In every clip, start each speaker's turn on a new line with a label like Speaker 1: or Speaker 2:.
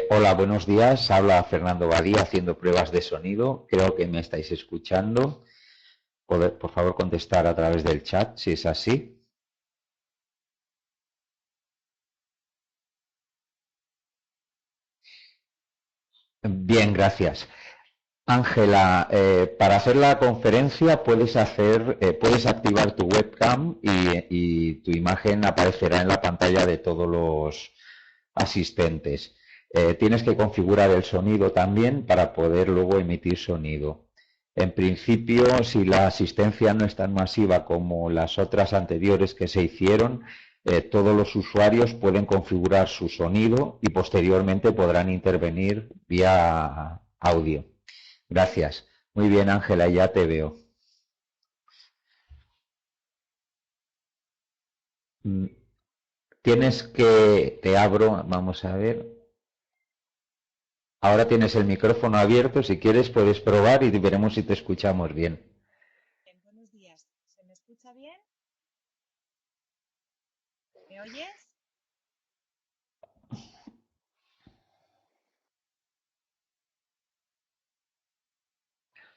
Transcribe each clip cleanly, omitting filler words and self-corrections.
Speaker 1: Hola, buenos días. Habla Fernando Badía haciendo pruebas de sonido. Creo que me estáis escuchando. Por favor, contestar a través del chat si es así. Bien, gracias. Ángela, para hacer la conferencia puedes activar tu webcam y tu imagen aparecerá en la pantalla de todos los asistentes. Tienes que configurar el sonido también para poder luego emitir sonido. En principio, si la asistencia no es tan masiva como las otras anteriores que se hicieron, todos los usuarios pueden configurar su sonido y posteriormente podrán intervenir vía audio. Gracias. Muy bien, Ángela, ya te veo. Mm, te abro, vamos a ver. Ahora tienes el micrófono abierto, si quieres puedes probar y veremos si te escuchamos bien.
Speaker 2: Bien, buenos días. ¿Se me escucha bien? ¿Me oyes?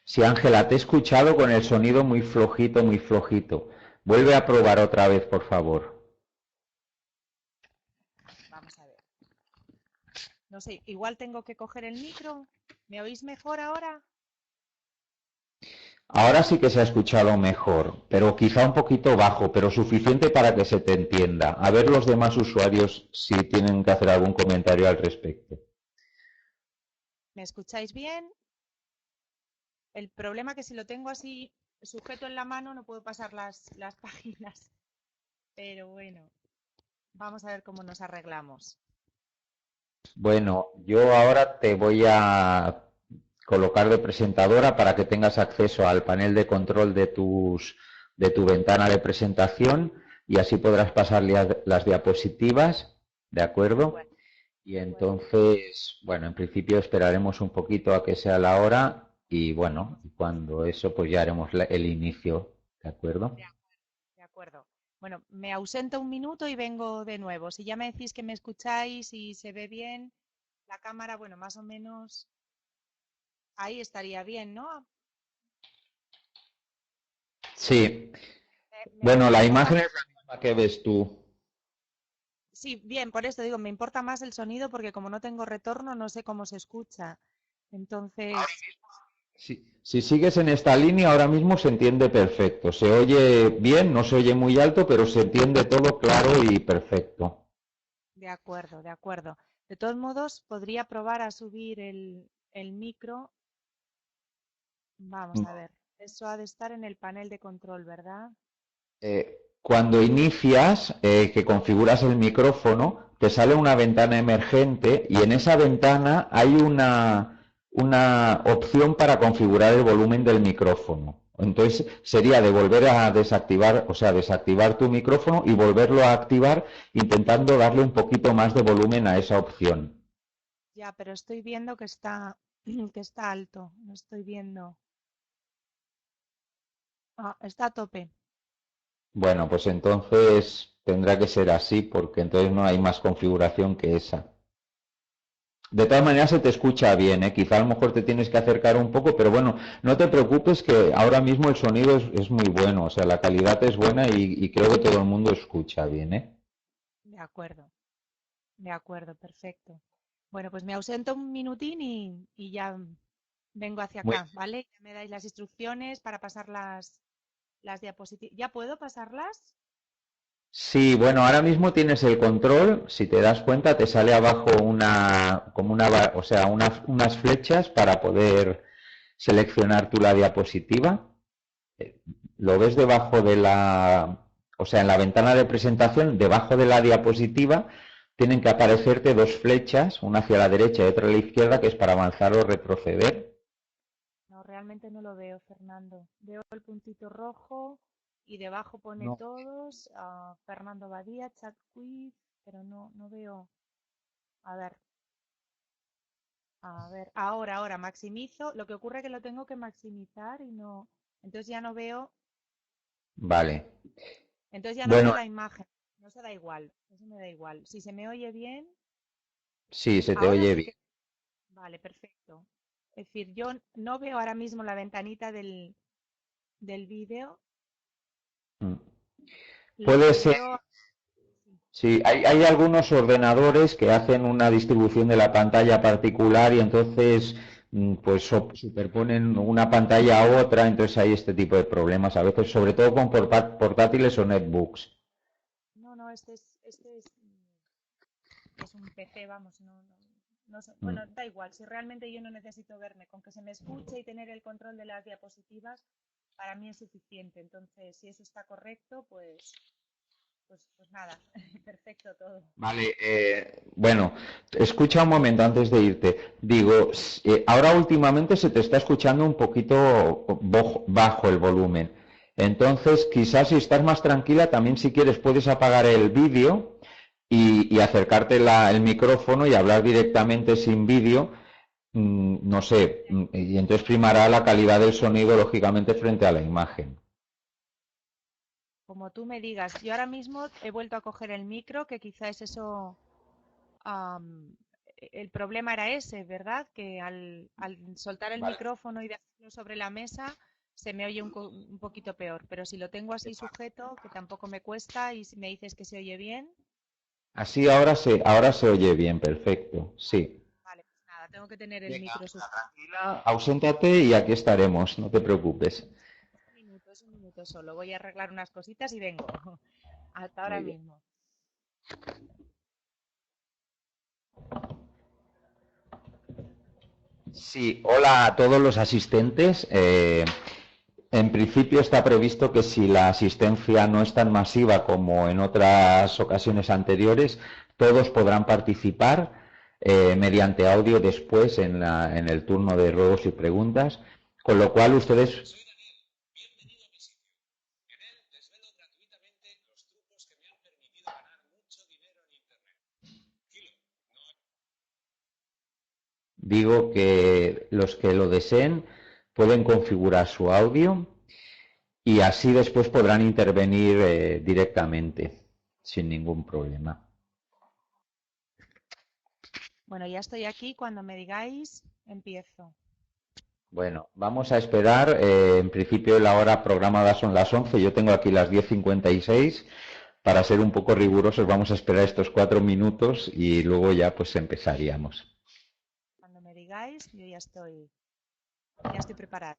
Speaker 1: Sí, Ángela, te he escuchado con el sonido muy flojito, muy flojito. Vuelve a probar otra vez, por favor.
Speaker 2: Vamos a ver. No sé, igual tengo que coger el micro. ¿Me oís mejor ahora?
Speaker 1: Ahora sí que se ha escuchado mejor, pero quizá un poquito bajo, pero suficiente para que se te entienda. A ver los demás usuarios si tienen que hacer algún comentario al respecto.
Speaker 2: ¿Me escucháis bien? El problema es que si lo tengo así sujeto en la mano no puedo pasar las páginas. Pero bueno, vamos a ver cómo nos arreglamos.
Speaker 1: Bueno, yo ahora te voy a colocar de presentadora para que tengas acceso al panel de control de tu ventana de presentación y así podrás pasar las diapositivas, ¿de
Speaker 2: De
Speaker 1: acuerdo?
Speaker 2: acuerdo,
Speaker 1: Y
Speaker 2: de acuerdo.
Speaker 1: entonces, bueno, en principio esperaremos un poquito a que sea la hora y bueno, cuando eso pues ya haremos el inicio, ¿de acuerdo?
Speaker 2: De acuerdo, de acuerdo. Bueno, me ausento un minuto y vengo de nuevo. Si ya me decís que me escucháis y se ve bien, la cámara, bueno, más o menos ahí estaría bien, ¿no?
Speaker 1: Sí,
Speaker 2: Me
Speaker 1: bueno, la
Speaker 2: importa
Speaker 1: imagen es
Speaker 2: más.
Speaker 1: la misma que ves tú.
Speaker 2: Sí, bien, por eso digo, me importa más el sonido porque como no tengo retorno, no sé cómo se escucha. Entonces,
Speaker 1: Si sigues en esta línea, ahora mismo se entiende perfecto. Se oye bien, no se oye muy alto, pero se entiende todo claro y perfecto.
Speaker 2: de acuerdo, de acuerdo. De todos modos, podría probar a subir el micro. Vamos a ver. Eso ha de estar en el panel de control, ¿verdad?
Speaker 1: Cuando inicias, que configuras el micrófono, te sale una ventana emergente y en esa ventana hay una opción para configurar el volumen del micrófono. Entonces sería de volver a desactivar, o sea, desactivar tu micrófono y volverlo a activar intentando darle un poquito más de volumen a esa opción.
Speaker 2: Ya, pero estoy viendo que está, que está alto. No estoy viendo. Ah, está a tope.
Speaker 1: Bueno, pues entonces tendrá que ser así porque entonces no hay más configuración que esa. De todas maneras se te escucha bien, ¿eh? Quizá a lo mejor te tienes que acercar un poco, pero bueno, no te preocupes que ahora mismo el sonido es muy bueno, o sea, la calidad es buena y creo que todo el mundo escucha bien, ¿eh?
Speaker 2: De acuerdo, perfecto. Bueno, pues me ausento un minutín y ya vengo hacia
Speaker 1: Muy
Speaker 2: acá, ¿vale? Ya me dais las instrucciones para pasar las diapositivas. ¿Ya puedo pasarlas?
Speaker 1: Sí, bueno, ahora mismo tienes el control, si te das cuenta te sale abajo como o sea, unas flechas para poder seleccionar tú la diapositiva. Lo ves debajo o sea, en la ventana de presentación, debajo de la diapositiva, tienen que aparecerte dos flechas, una hacia la derecha y otra a la izquierda, que es para avanzar o retroceder.
Speaker 2: No, realmente no lo veo, Fernando. Veo el puntito rojo y debajo pone
Speaker 1: No.
Speaker 2: todos, Fernando Badía, chat quiz, pero no veo. A ver, a ver, ahora maximizo. Lo que ocurre es que lo tengo que maximizar y no, entonces ya no veo,
Speaker 1: Vale.
Speaker 2: entonces ya no veo
Speaker 1: Bueno,
Speaker 2: la imagen. No se da igual, eso me da igual. Si se me oye bien,
Speaker 1: Sí, se te
Speaker 2: Ahora
Speaker 1: oye
Speaker 2: sí
Speaker 1: bien.
Speaker 2: que... Vale, perfecto. Es decir, yo no veo ahora mismo la ventanita del vídeo,
Speaker 1: Mm.
Speaker 2: lo
Speaker 1: Puede
Speaker 2: que
Speaker 1: ser,
Speaker 2: veo... Sí.
Speaker 1: sí, hay algunos ordenadores que hacen una distribución de la pantalla particular y entonces pues superponen una pantalla a otra, entonces hay este tipo de problemas a veces, sobre todo con portátiles o netbooks.
Speaker 2: No, no, es un PC, vamos,
Speaker 1: Mm.
Speaker 2: bueno, da igual, si realmente yo no necesito verme, con que se me escuche y tener el control de las diapositivas, para mí es suficiente. Entonces, si eso está correcto, pues nada, perfecto todo.
Speaker 1: Vale, bueno, escucha un momento antes de irte. Digo, ahora últimamente se te está escuchando un poquito bajo el volumen. Entonces, quizás si estás más tranquila, también si quieres puedes apagar el vídeo y acercarte el micrófono y hablar directamente sin vídeo, no sé, y entonces primará la calidad del sonido, lógicamente, frente a la imagen.
Speaker 2: Como tú me digas, yo ahora mismo he vuelto a coger el micro, que quizá es eso, el problema era ese, ¿verdad? Que al soltar el
Speaker 1: Vale.
Speaker 2: micrófono y dejarlo sobre la mesa, se me oye un poquito peor. Pero si lo tengo así sujeto, que tampoco me cuesta, y si me dices que se oye bien,
Speaker 1: Así ahora se oye bien, perfecto, sí.
Speaker 2: vale, pues nada, tengo que tener el
Speaker 1: Venga,
Speaker 2: micro sujeto.
Speaker 1: tranquila, auséntate y aquí estaremos, no te preocupes.
Speaker 2: Es un minuto solo. Voy a arreglar unas cositas y vengo. Hasta ahora
Speaker 1: Muy bien.
Speaker 2: mismo.
Speaker 1: Sí, hola a todos los asistentes. En principio está previsto que si la asistencia no es tan masiva como en otras ocasiones anteriores, todos podrán participar mediante audio después en el turno de ruegos y preguntas, con lo cual ustedes digo que los que lo deseen pueden configurar su audio y así después podrán intervenir directamente sin ningún problema.
Speaker 2: Bueno, ya estoy aquí. Cuando me digáis, empiezo.
Speaker 1: Bueno, vamos a esperar. En principio la hora programada son las 11. Yo tengo aquí las 10:56. Para ser un poco rigurosos, vamos a esperar estos 4 minutos y luego ya pues empezaríamos.
Speaker 2: Cuando me digáis, yo ya estoy preparada.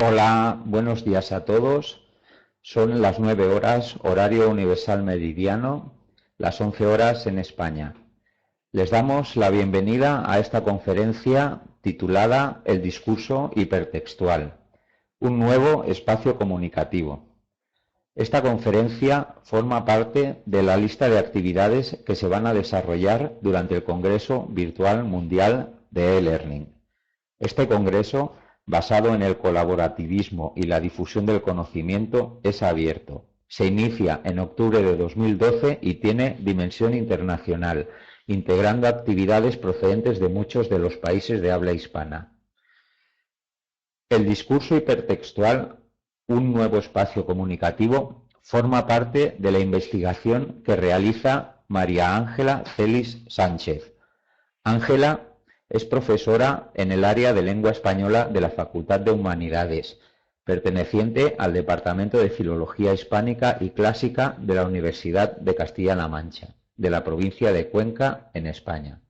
Speaker 1: Hola, buenos días a todos. Son las 9 horas, horario universal meridiano, las 11 horas en España. Les damos la bienvenida a esta conferencia titulada El discurso hipertextual, un nuevo espacio comunicativo. Esta conferencia forma parte de la lista de actividades que se van a desarrollar durante el Congreso Virtual Mundial de e-Learning. Este congreso, basado en el colaborativismo y la difusión del conocimiento, es abierto. Se inicia en octubre de 2012 y tiene dimensión internacional, integrando actividades procedentes de muchos de los países de habla hispana. El discurso hipertextual, un nuevo espacio comunicativo, forma parte de la investigación que realiza María Ángela Celis Sánchez. Ángela es profesora en el área de lengua española de la Facultad de Humanidades, perteneciente al Departamento de Filología Hispánica y Clásica de la Universidad de Castilla-La Mancha, de la provincia de Cuenca, en España.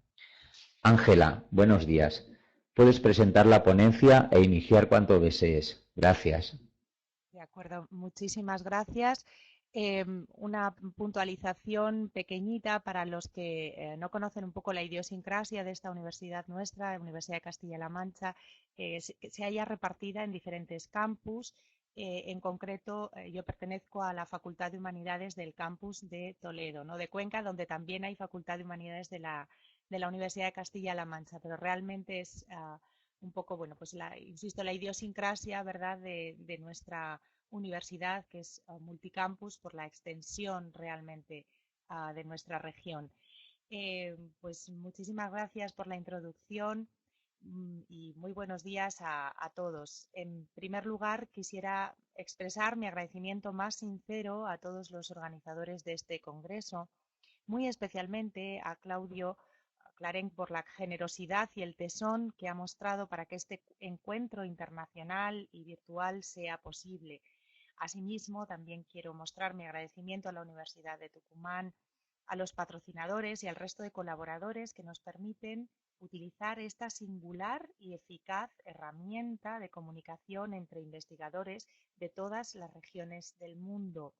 Speaker 1: Ángela, buenos días. Puedes presentar la ponencia e iniciar cuanto desees. Gracias.
Speaker 2: De acuerdo, muchísimas gracias. Una puntualización pequeñita para los que no conocen un poco la idiosincrasia de esta universidad nuestra, la Universidad de Castilla-La Mancha, que se halla repartida en diferentes campus. En concreto, yo pertenezco a la Facultad de Humanidades del campus de Toledo, ¿no? De Cuenca, donde también hay Facultad de Humanidades de la Universidad de Castilla-La Mancha, pero realmente es un poco, bueno, pues insisto, la idiosincrasia, ¿verdad?, de nuestra universidad, que es multicampus por la extensión realmente de nuestra región. Pues muchísimas gracias por la introducción y muy buenos días a todos. En primer lugar, quisiera expresar mi agradecimiento más sincero a todos los organizadores de este congreso, muy especialmente a Claudio Clarén por la generosidad y el tesón que ha mostrado para que este encuentro internacional y virtual sea posible. Asimismo, también quiero mostrar mi agradecimiento a la Universidad de Tucumán, a los patrocinadores y al resto de colaboradores que nos permiten utilizar esta singular y eficaz herramienta de comunicación entre investigadores de todas las regiones del mundo.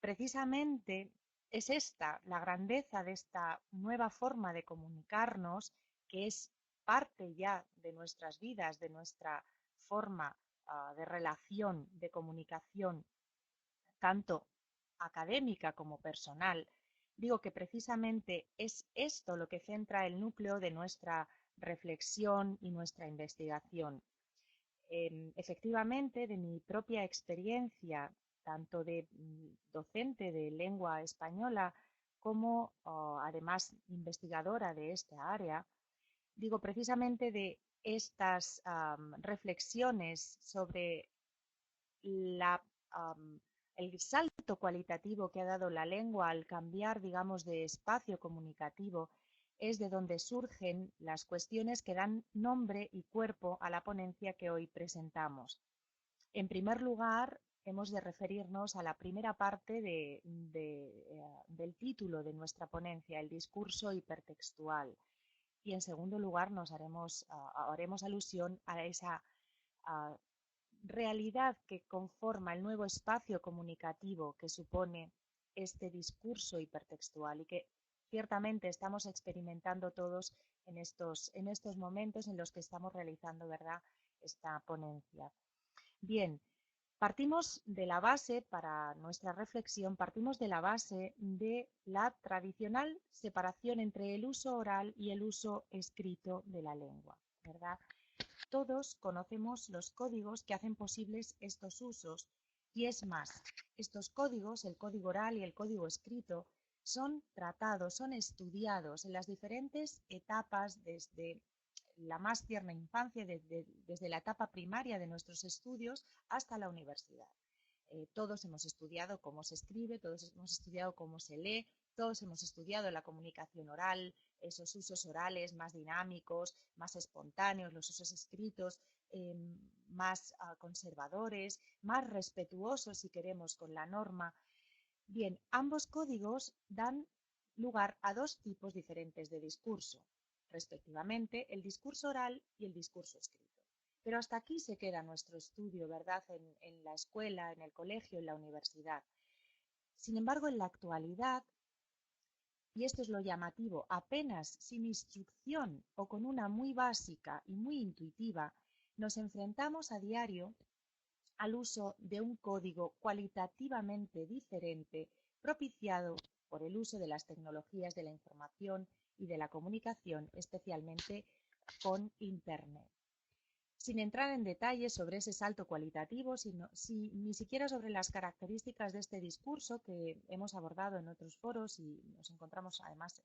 Speaker 2: Precisamente es esta la grandeza de esta nueva forma de comunicarnos, que es parte ya de nuestras vidas, de nuestra forma de relación, de comunicación, tanto académica como personal. Digo que precisamente es esto lo que centra el núcleo de nuestra reflexión y nuestra investigación. Efectivamente, de mi propia experiencia, tanto de docente de lengua española como además investigadora de esta área, digo precisamente de estas reflexiones sobre la, el salto cualitativo que ha dado la lengua al cambiar, digamos, de espacio comunicativo, es de donde surgen las cuestiones que dan nombre y cuerpo a la ponencia que hoy presentamos. En primer lugar, hemos de referirnos a la primera parte del título de nuestra ponencia, el discurso hipertextual. Y en segundo lugar, haremos alusión a esa realidad que conforma el nuevo espacio comunicativo que supone este discurso hipertextual y que ciertamente estamos experimentando todos en estos momentos en los que estamos realizando, ¿verdad?, esta ponencia. Bien, partimos de la base, para nuestra reflexión, partimos de la base de la tradicional separación entre el uso oral y el uso escrito de la lengua, ¿verdad? Todos conocemos los códigos que hacen posibles estos usos y es más, estos códigos, el código oral y el código escrito, son tratados, son estudiados en las diferentes etapas desde la más tierna infancia, desde la etapa primaria de nuestros estudios hasta la universidad. Todos hemos estudiado cómo se escribe, todos hemos estudiado cómo se lee, todos hemos estudiado la comunicación oral, esos usos orales más dinámicos, más espontáneos, los usos escritos más conservadores, más respetuosos, si queremos, con la norma. Bien, ambos códigos dan lugar a dos tipos diferentes de discurso, respectivamente el discurso oral y el discurso escrito. Pero hasta aquí se queda nuestro estudio, ¿verdad? En la escuela, en el colegio, en la universidad. Sin embargo, en la actualidad, y esto es lo llamativo, apenas sin instrucción o con una muy básica y muy intuitiva, nos enfrentamos a diario al uso de un código cualitativamente diferente propiciado por el uso de las tecnologías de la información y de la comunicación, especialmente con Internet. Sin entrar en detalles sobre ese salto cualitativo, ni siquiera sobre las características de este discurso que hemos abordado en otros foros y nos encontramos además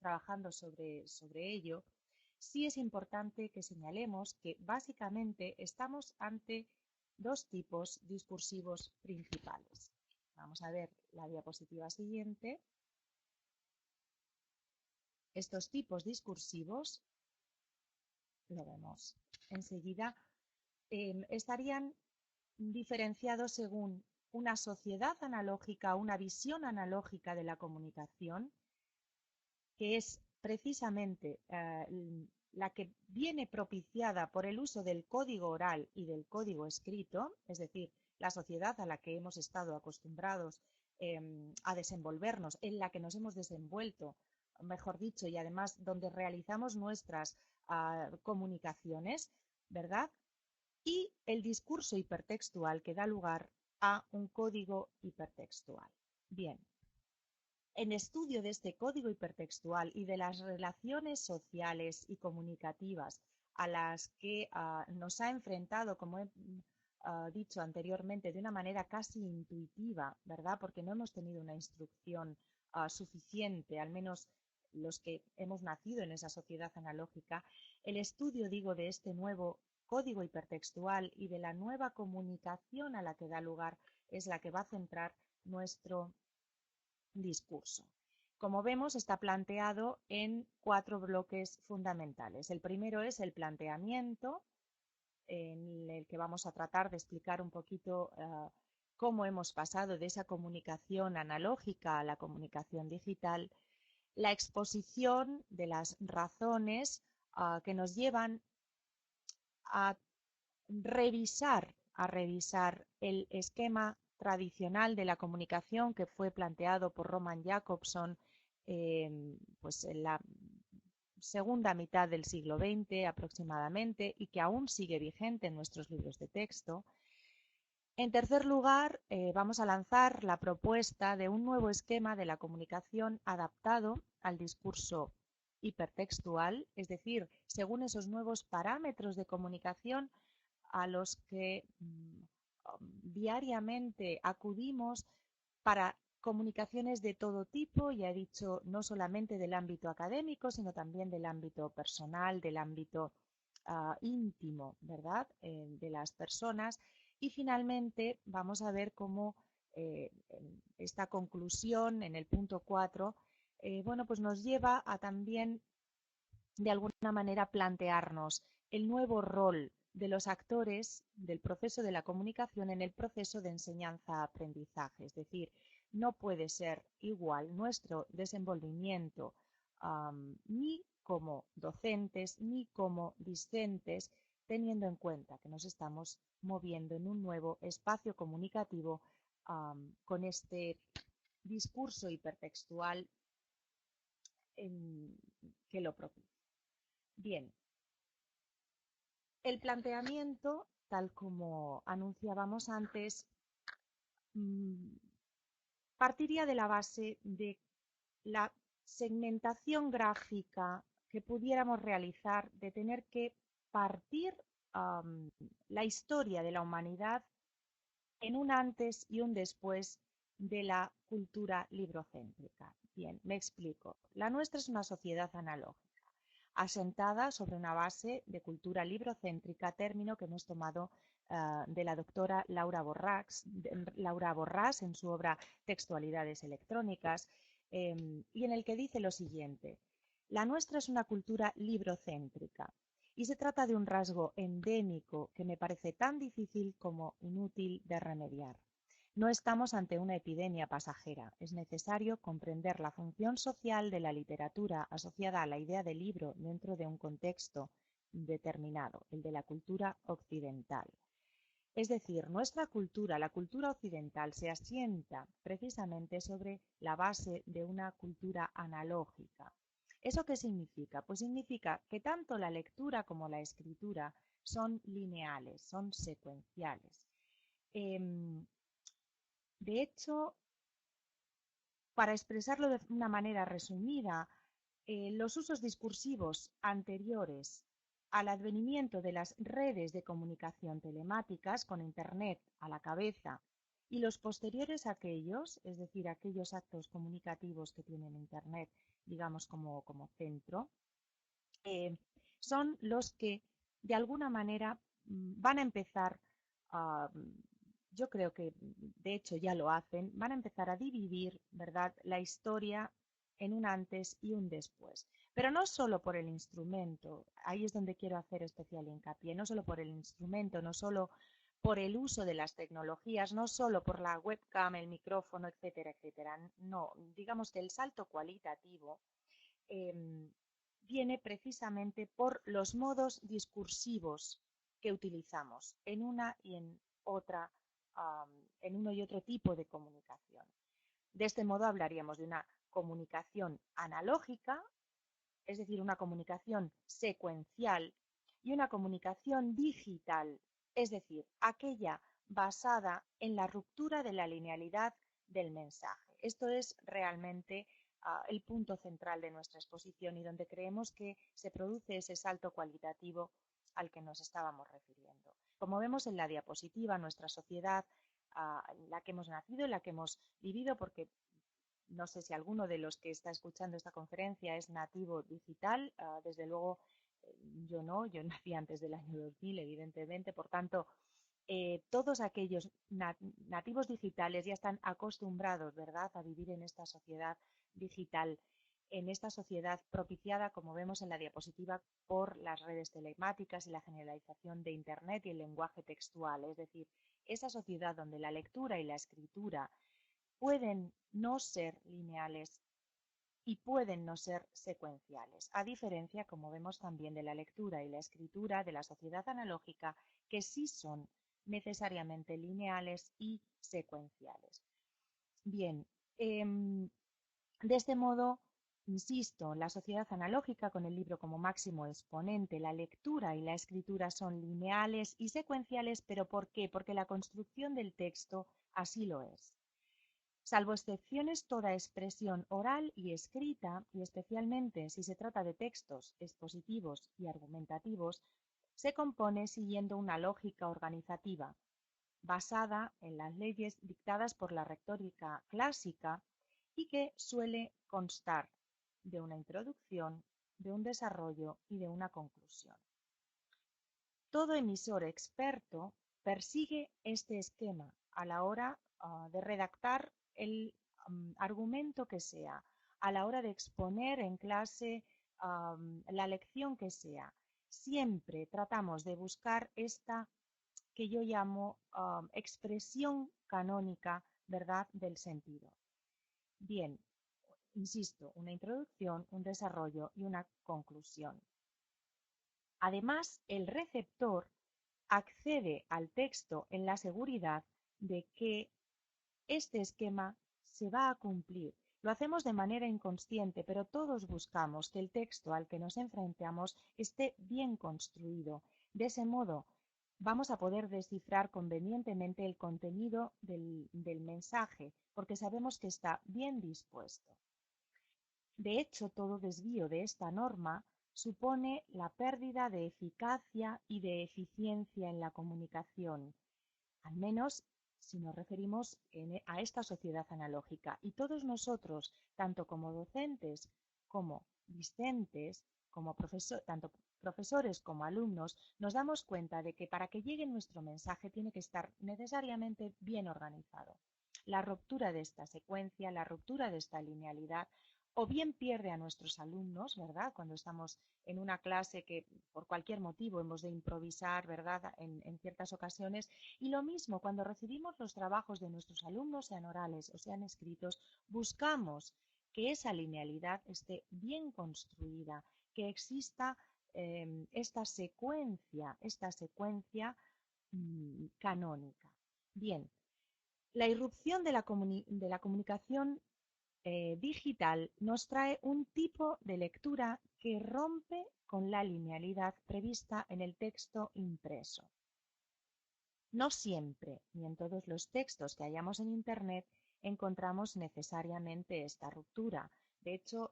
Speaker 2: trabajando sobre ello, sí es importante que señalemos que básicamente estamos ante dos tipos discursivos principales. Vamos a ver la diapositiva siguiente. Estos tipos discursivos, lo vemos enseguida, estarían diferenciados según una sociedad analógica, una visión analógica de la comunicación, que es precisamente la que viene propiciada por el uso del código oral y del código escrito, es decir, la sociedad a la que hemos estado acostumbrados a desenvolvernos, en la que nos hemos desenvuelto, mejor dicho, y además donde realizamos nuestras comunicaciones, ¿verdad? Y el discurso hipertextual que da lugar a un código hipertextual. Bien, en estudio de este código hipertextual y de las relaciones sociales y comunicativas a las que nos ha enfrentado, como he dicho anteriormente, de una manera casi intuitiva, ¿verdad? Porque no hemos tenido una instrucción suficiente, al menos los que hemos nacido en esa sociedad analógica. El estudio, digo, de este nuevo código hipertextual y de la nueva comunicación a la que da lugar es la que va a centrar nuestro discurso. Como vemos, está planteado en 4 bloques fundamentales. El primero es el planteamiento, en el que vamos a tratar de explicar un poquito cómo hemos pasado de esa comunicación analógica a la comunicación digital, la exposición de las razones que nos llevan a revisar el esquema tradicional de la comunicación que fue planteado por Roman Jakobson pues en la segunda mitad del siglo XX aproximadamente y que aún sigue vigente en nuestros libros de texto. En tercer lugar, vamos a lanzar la propuesta de un nuevo esquema de la comunicación adaptado al discurso hipertextual, es decir, según esos nuevos parámetros de comunicación a los que diariamente acudimos para comunicaciones de todo tipo, ya he dicho, no solamente del ámbito académico, sino también del ámbito personal, del ámbito íntimo, ¿verdad?, de las personas. Y finalmente vamos a ver cómo esta conclusión en el punto 4, bueno, pues nos lleva a también de alguna manera plantearnos el nuevo rol de los actores del proceso de la comunicación en el proceso de enseñanza-aprendizaje. Es decir, no puede ser igual nuestro desenvolvimiento ni como docentes ni como discentes, teniendo en cuenta que nos estamos moviendo en un nuevo espacio comunicativo con este discurso hipertextual que lo propicia. Bien, el planteamiento, tal como anunciábamos antes, partiría de la base de la segmentación gráfica que pudiéramos realizar, de tener que partir la historia de la humanidad en un antes y un después de la cultura librocéntrica. Bien, me explico. La nuestra es una sociedad analógica, asentada sobre una base de cultura librocéntrica, término que hemos tomado de la doctora Laura Borràs en su obra Textualidades electrónicas, y en el que dice lo siguiente: la nuestra es una cultura librocéntrica y se trata de un rasgo endémico que me parece tan difícil como inútil de remediar. No estamos ante una epidemia pasajera. Es necesario comprender la función social de la literatura asociada a la idea de libro dentro de un contexto determinado, el de la cultura occidental. Es decir, nuestra cultura, la cultura occidental, se asienta precisamente sobre la base de una cultura analógica. ¿Eso qué significa? Pues significa que tanto la lectura como la escritura son lineales, son secuenciales. De hecho, para expresarlo de una manera resumida, los usos discursivos anteriores al advenimiento de las redes de comunicación telemáticas con Internet a la cabeza y los posteriores a aquellos, es decir, aquellos actos comunicativos que tienen Internet, digamos, como centro, son los que de alguna manera van a empezar a, yo creo que de hecho ya lo hacen, van a empezar a dividir, ¿verdad?, la historia en un antes y un después. Pero no solo por el instrumento, ahí es donde quiero hacer especial hincapié, no solo por el instrumento, no solo por el uso de las tecnologías, no solo por la webcam, el micrófono, etcétera, etcétera. No, digamos que el salto cualitativo viene precisamente por los modos discursivos que utilizamos en una y en otra, en uno y otro tipo de comunicación. De este modo hablaríamos de una comunicación analógica, es decir, una comunicación secuencial, y una comunicación digital, es decir, aquella basada en la ruptura de la linealidad del mensaje. Esto es realmente el punto central de nuestra exposición y donde creemos que se produce ese salto cualitativo al que nos estábamos refiriendo. Como vemos en la diapositiva, nuestra sociedad, en la que hemos nacido, en la que hemos vivido, porque no sé si alguno de los que está escuchando esta conferencia es nativo digital, desde luego yo no, yo nací antes del año 2000, evidentemente, por tanto, todos aquellos nativos digitales ya están acostumbrados, ¿verdad?, a vivir en esta sociedad digital, en esta sociedad propiciada, como vemos en la diapositiva, por las redes telemáticas y la generalización de Internet y el lenguaje textual, es decir, esa sociedad donde la lectura y la escritura pueden no ser lineales y pueden no ser secuenciales, a diferencia, como vemos también, de la lectura y la escritura de la sociedad analógica, que sí son necesariamente lineales y secuenciales. Bien, de este modo, insisto, la sociedad analógica, con el libro como máximo exponente, la lectura y la escritura son lineales y secuenciales, ¿pero por qué? Porque la construcción del texto así lo es. Salvo excepciones, toda expresión oral y escrita, y especialmente si se trata de textos expositivos y argumentativos, se compone siguiendo una lógica organizativa, basada en las leyes dictadas por la retórica clásica y que suele constar de una introducción, de un desarrollo y de una conclusión. Todo emisor experto persigue este esquema a la hora de redactar el argumento que sea, a la hora de exponer en clase la lección que sea. Siempre tratamos de buscar esta que yo llamo expresión canónica, ¿verdad?, del sentido. Bien, insisto, una introducción, un desarrollo y una conclusión. Además, el receptor accede al texto en la seguridad de que este esquema se va a cumplir. Lo hacemos de manera inconsciente, pero todos buscamos que el texto al que nos enfrentamos esté bien construido. De ese modo, vamos a poder descifrar convenientemente el contenido del mensaje, porque sabemos que está bien dispuesto. De hecho, todo desvío de esta norma supone la pérdida de eficacia y de eficiencia en la comunicación, al menos si nos referimos a esta sociedad analógica. Y todos nosotros, tanto como docentes como discentes, como tanto profesores como alumnos, nos damos cuenta de que para que llegue nuestro mensaje tiene que estar necesariamente bien organizado. La ruptura de esta secuencia, la ruptura de esta linealidad, o bien pierde a nuestros alumnos, ¿verdad?, cuando estamos en una clase que por cualquier motivo hemos de improvisar, ¿verdad?, en ciertas ocasiones, y lo mismo cuando recibimos los trabajos de nuestros alumnos, sean orales o sean escritos, buscamos que esa linealidad esté bien construida, que exista esta secuencia canónica. Bien, la irrupción de la comunicación digital nos trae un tipo de lectura que rompe con la linealidad prevista en el texto impreso. No siempre, ni en todos los textos que hallamos en Internet, encontramos necesariamente esta ruptura. De hecho,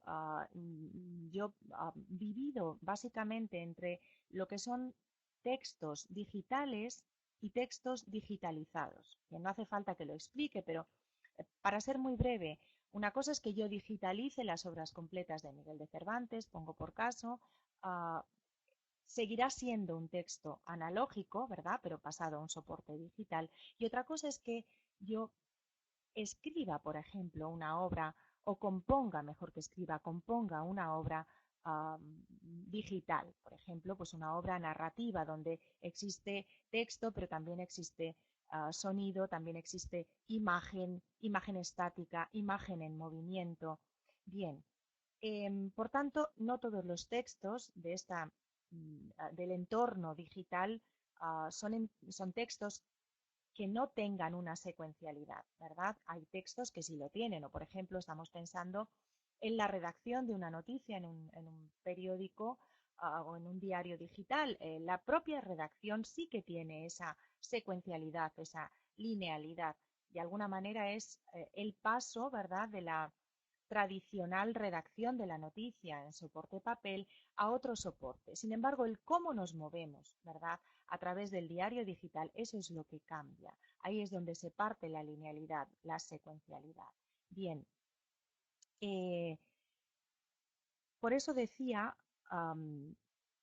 Speaker 2: yo he vivido básicamente entre lo que son textos digitales y textos digitalizados. Que no hace falta que lo explique, pero para ser muy breve, una cosa es que yo digitalice las obras completas de Miguel de Cervantes, pongo por caso, seguirá siendo un texto analógico, ¿verdad? Pero pasado a un soporte digital. Y otra cosa es que yo escriba, por ejemplo, una obra o componga, mejor que escriba, componga una obra digital, por ejemplo, pues una obra narrativa donde existe texto, pero también existe sonido, también existe imagen, imagen estática, imagen en movimiento. Bien, por tanto, no todos los textos del entorno digital son textos que no tengan una secuencialidad, ¿verdad? Hay textos que sí lo tienen, o por ejemplo, estamos pensando en la redacción de una noticia en un periódico o en un diario digital. La propia redacción sí que tiene esa secuencialidad, esa linealidad. De alguna manera es el paso, ¿verdad?, de la tradicional redacción de la noticia en soporte papel a otro soporte. Sin embargo, el cómo nos movemos, ¿verdad?, a través del diario digital, eso es lo que cambia. Ahí es donde se parte la linealidad, la secuencialidad. Bien, por eso decía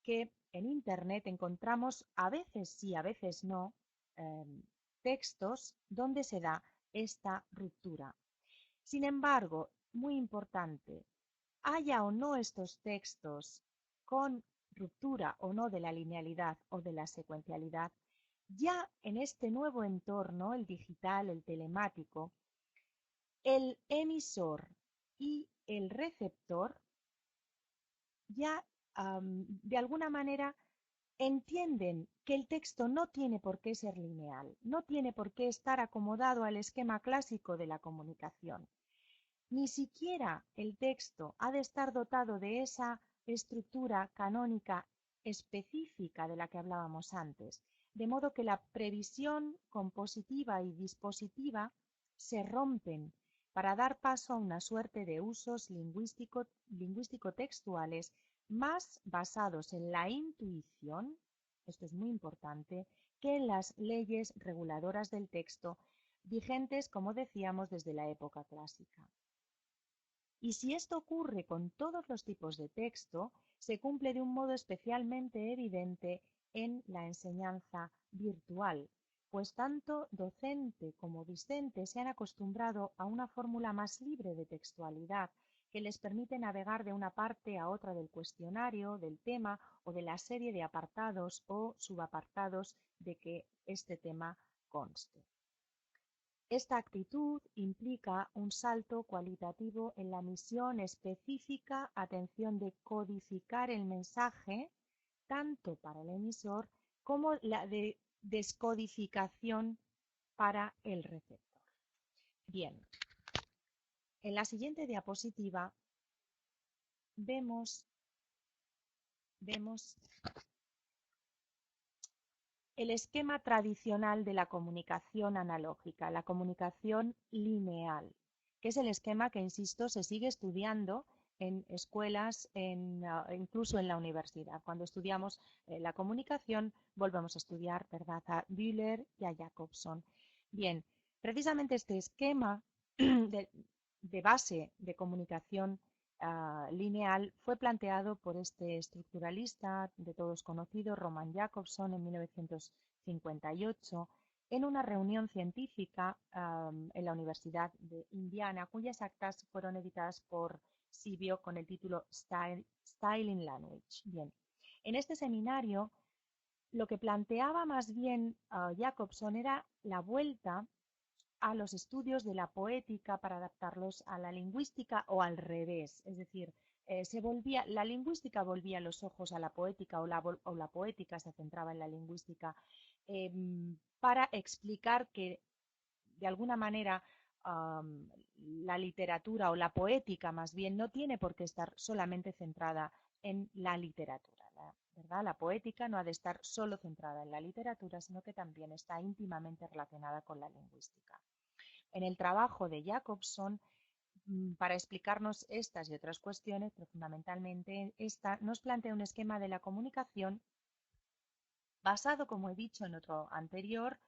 Speaker 2: que en Internet encontramos, a veces sí, a veces no, textos donde se da esta ruptura. Sin embargo, muy importante, haya o no estos textos con ruptura o no de la linealidad o de la secuencialidad, ya en este nuevo entorno, el digital, el telemático, el emisor y el receptor ya de alguna manera entienden que el texto no tiene por qué ser lineal, no tiene por qué estar acomodado al esquema clásico de la comunicación. Ni siquiera el texto ha de estar dotado de esa estructura canónica específica de la que hablábamos antes, de modo que la previsión compositiva y dispositiva se rompen para dar paso a una suerte de usos lingüístico-textuales más basados en la intuición, esto es muy importante, que en las leyes reguladoras del texto vigentes, como decíamos, desde la época clásica. Y si esto ocurre con todos los tipos de texto, se cumple de un modo especialmente evidente en la enseñanza virtual, pues tanto docente como discente se han acostumbrado a una fórmula más libre de textualidad que les permite navegar de una parte a otra del cuestionario, del tema o de la serie de apartados o subapartados de que este tema conste. Esta actitud implica un salto cualitativo en la misión específica, atención, de codificar el mensaje, tanto para el emisor como la de descodificación para el receptor. Bien, en la siguiente diapositiva vemos el esquema tradicional de la comunicación analógica, la comunicación lineal, que es el esquema que, insisto, se sigue estudiando en escuelas, incluso en la universidad. Cuando estudiamos la comunicación, volvemos a estudiar, ¿verdad?, a Bühler y a Jacobson. Bien, precisamente este esquema de base de comunicación lineal fue planteado por este estructuralista de todos conocido, Roman Jakobson, en 1958, en una reunión científica en la Universidad de Indiana, cuyas actas fueron editadas por Sibio con el título Styling Language. Bien, en este seminario lo que planteaba más bien Jakobson era la vuelta a los estudios de la poética para adaptarlos a la lingüística, o al revés, es decir, la lingüística volvía los ojos a la poética o la poética se centraba en la lingüística para explicar que de alguna manera la literatura o la poética más bien no tiene por qué estar solamente centrada en la literatura, ¿verdad? La poética no ha de estar solo centrada en la literatura, sino que también está íntimamente relacionada con la lingüística. En el trabajo de Jacobson, para explicarnos estas y otras cuestiones, pero fundamentalmente esta, nos plantea un esquema de la comunicación basado, como he dicho en otro anterior,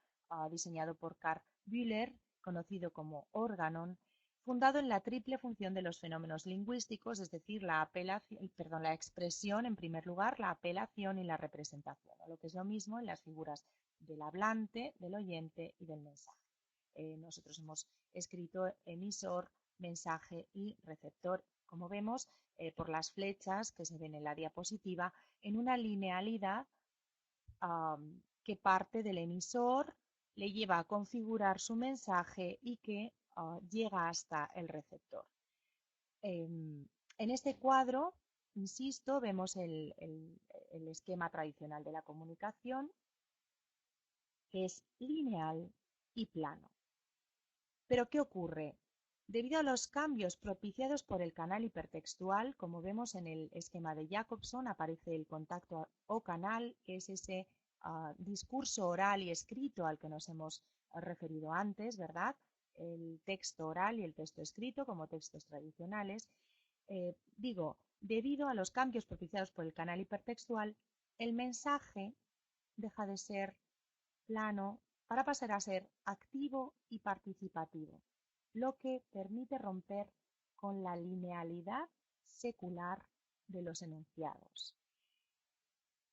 Speaker 2: diseñado por Karl Bühler, conocido como Organon, fundado en la triple función de los fenómenos lingüísticos, es decir, la expresión en primer lugar, la apelación y la representación, o lo que es lo mismo en las figuras del hablante, del oyente y del mensaje. Nosotros hemos escrito emisor, mensaje y receptor, como vemos por las flechas que se ven en la diapositiva, en una linealidad que parte del emisor, le lleva a configurar su mensaje y que llega hasta el receptor. En este cuadro, insisto, vemos el esquema tradicional de la comunicación, que es lineal y plano. Pero ¿qué ocurre? Debido a los cambios propiciados por el canal hipertextual, como vemos en el esquema de Jacobson, aparece el contacto o canal, que es ese discurso oral y escrito al que nos hemos referido antes, ¿verdad? El texto oral y el texto escrito como textos tradicionales. Debido a los cambios propiciados por el canal hipertextual, el mensaje deja de ser plano para pasar a ser activo y participativo, lo que permite romper con la linealidad secular de los enunciados.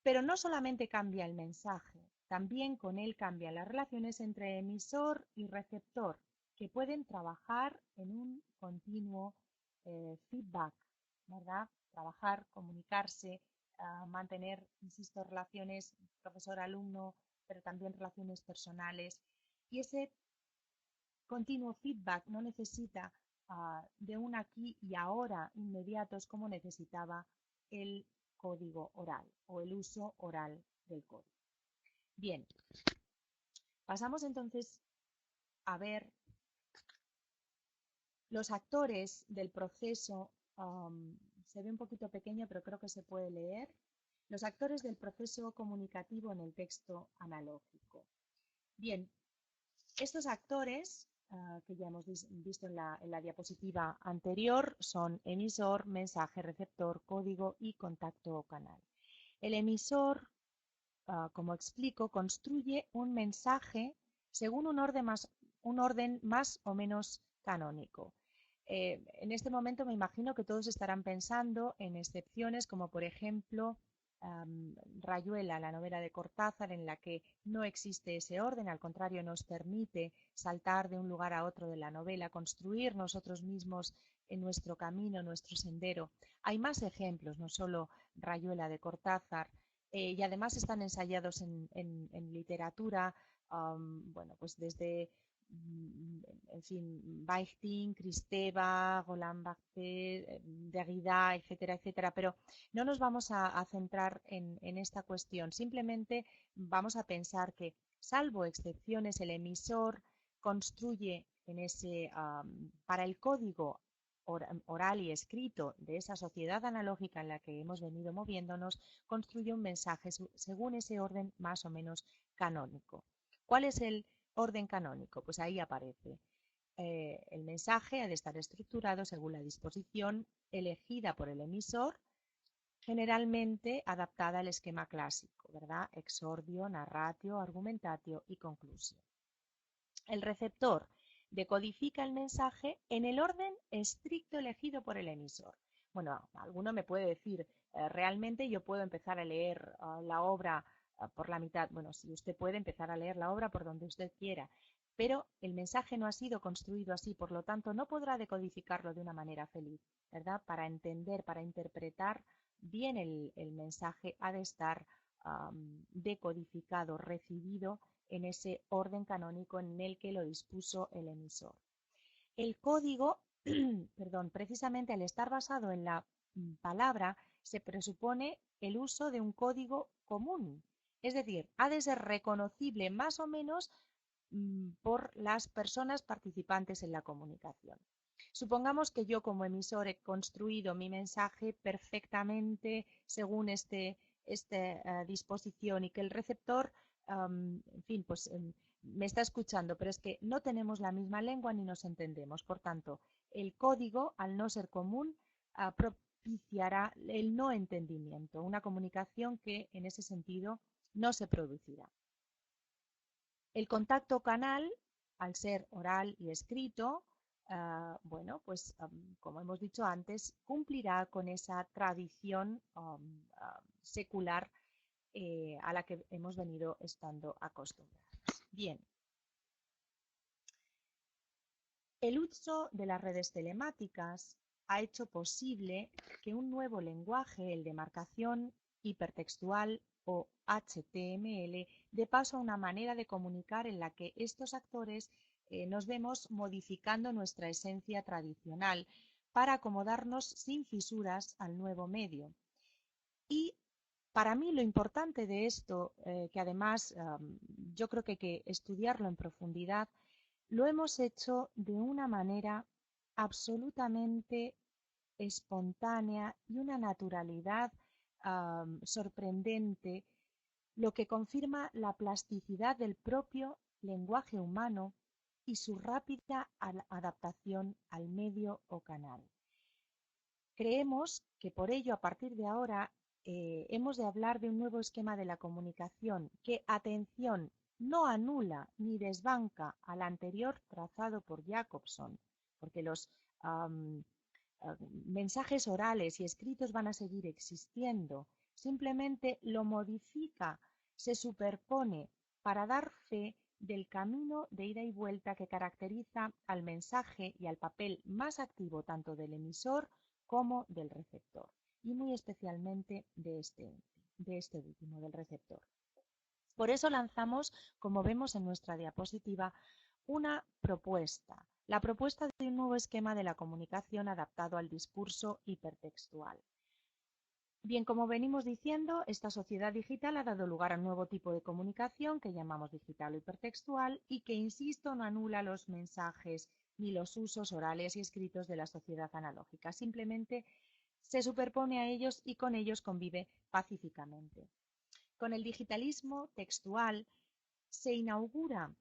Speaker 2: Pero no solamente cambia el mensaje, también con él cambian las relaciones entre emisor y receptor, que pueden trabajar en un continuo feedback, ¿verdad? Trabajar, comunicarse, mantener, insisto, relaciones profesor-alumno, pero también relaciones personales. Y ese continuo feedback no necesita de un aquí y ahora inmediatos como necesitaba el código oral o el uso oral del código. Bien, pasamos entonces a ver los actores del proceso. Se ve un poquito pequeño, pero creo que se puede leer. Los actores del proceso comunicativo en el texto analógico. Bien, estos actores que ya hemos visto en la diapositiva anterior son emisor, mensaje, receptor, código y contacto o canal. El emisor, como explico, construye un mensaje según un orden más o menos canónico. En este momento me imagino que todos estarán pensando en excepciones como por ejemplo Rayuela, la novela de Cortázar, en la que no existe ese orden, al contrario nos permite saltar de un lugar a otro de la novela, construir nosotros mismos en nuestro camino, nuestro sendero. Hay más ejemplos, no solo Rayuela de Cortázar, y además están ensayados en literatura, bueno, pues desde en fin, Bakhtin, Kristeva, Roland Barthes, Derrida, etcétera, etcétera. Pero no nos vamos a centrar en esta cuestión. Simplemente vamos a pensar que, salvo excepciones, el emisor construye para el código oral y escrito de esa sociedad analógica en la que hemos venido moviéndonos, construye un mensaje según ese orden más o menos canónico. ¿Cuál es el orden canónico? Pues ahí aparece. El mensaje ha de estar estructurado según la disposición elegida por el emisor, generalmente adaptada al esquema clásico, ¿verdad? Exordio, narratio, argumentatio y conclusio. El receptor decodifica el mensaje en el orden estricto elegido por el emisor. Bueno, alguno me puede decir, realmente yo puedo empezar a leer la obra por la mitad. Bueno, sí, usted puede empezar a leer la obra por donde usted quiera, pero el mensaje no ha sido construido así, por lo tanto no podrá decodificarlo de una manera feliz, ¿verdad? Para entender, para interpretar bien el mensaje ha de estar decodificado, recibido en ese orden canónico en el que lo dispuso el emisor. El código, perdón, precisamente al estar basado en la palabra se presupone el uso de un código común. Es decir, ha de ser reconocible más o menos por las personas participantes en la comunicación. Supongamos que yo como emisor he construido mi mensaje perfectamente según esta disposición y que el receptor, en fin, pues me está escuchando, pero es que no tenemos la misma lengua ni nos entendemos. Por tanto, el código, al no ser común, propiciará el no entendimiento, una comunicación que en ese sentido no se producirá. El contacto canal, al ser oral y escrito, bueno, pues como hemos dicho antes, cumplirá con esa tradición secular a la que hemos venido estando acostumbrados. Bien. El uso de las redes telemáticas ha hecho posible que un nuevo lenguaje, el de marcación hipertextual o HTML, dé paso a una manera de comunicar en la que estos actores nos vemos modificando nuestra esencia tradicional para acomodarnos sin fisuras al nuevo medio. Y para mí lo importante de esto, que además yo creo que hay que estudiarlo en profundidad, lo hemos hecho de una manera absolutamente espontánea y una naturalidad sorprendente, lo que confirma la plasticidad del propio lenguaje humano y su rápida adaptación al medio o canal. Creemos que por ello, a partir de ahora, hemos de hablar de un nuevo esquema de la comunicación que, atención, no anula ni desbanca al anterior trazado por Jacobson, porque los mensajes orales y escritos van a seguir existiendo, simplemente lo modifica, se superpone para dar fe del camino de ida y vuelta que caracteriza al mensaje y al papel más activo tanto del emisor como del receptor, y muy especialmente de este último, del receptor. Por eso lanzamos, como vemos en nuestra diapositiva, una propuesta, la propuesta de un nuevo esquema de la comunicación adaptado al discurso hipertextual. Bien, como venimos diciendo, esta sociedad digital ha dado lugar a un nuevo tipo de comunicación que llamamos digital o hipertextual y que, insisto, no anula los mensajes ni los usos orales y escritos de la sociedad analógica, simplemente se superpone a ellos y con ellos convive pacíficamente. Con el digitalismo textual se inaugura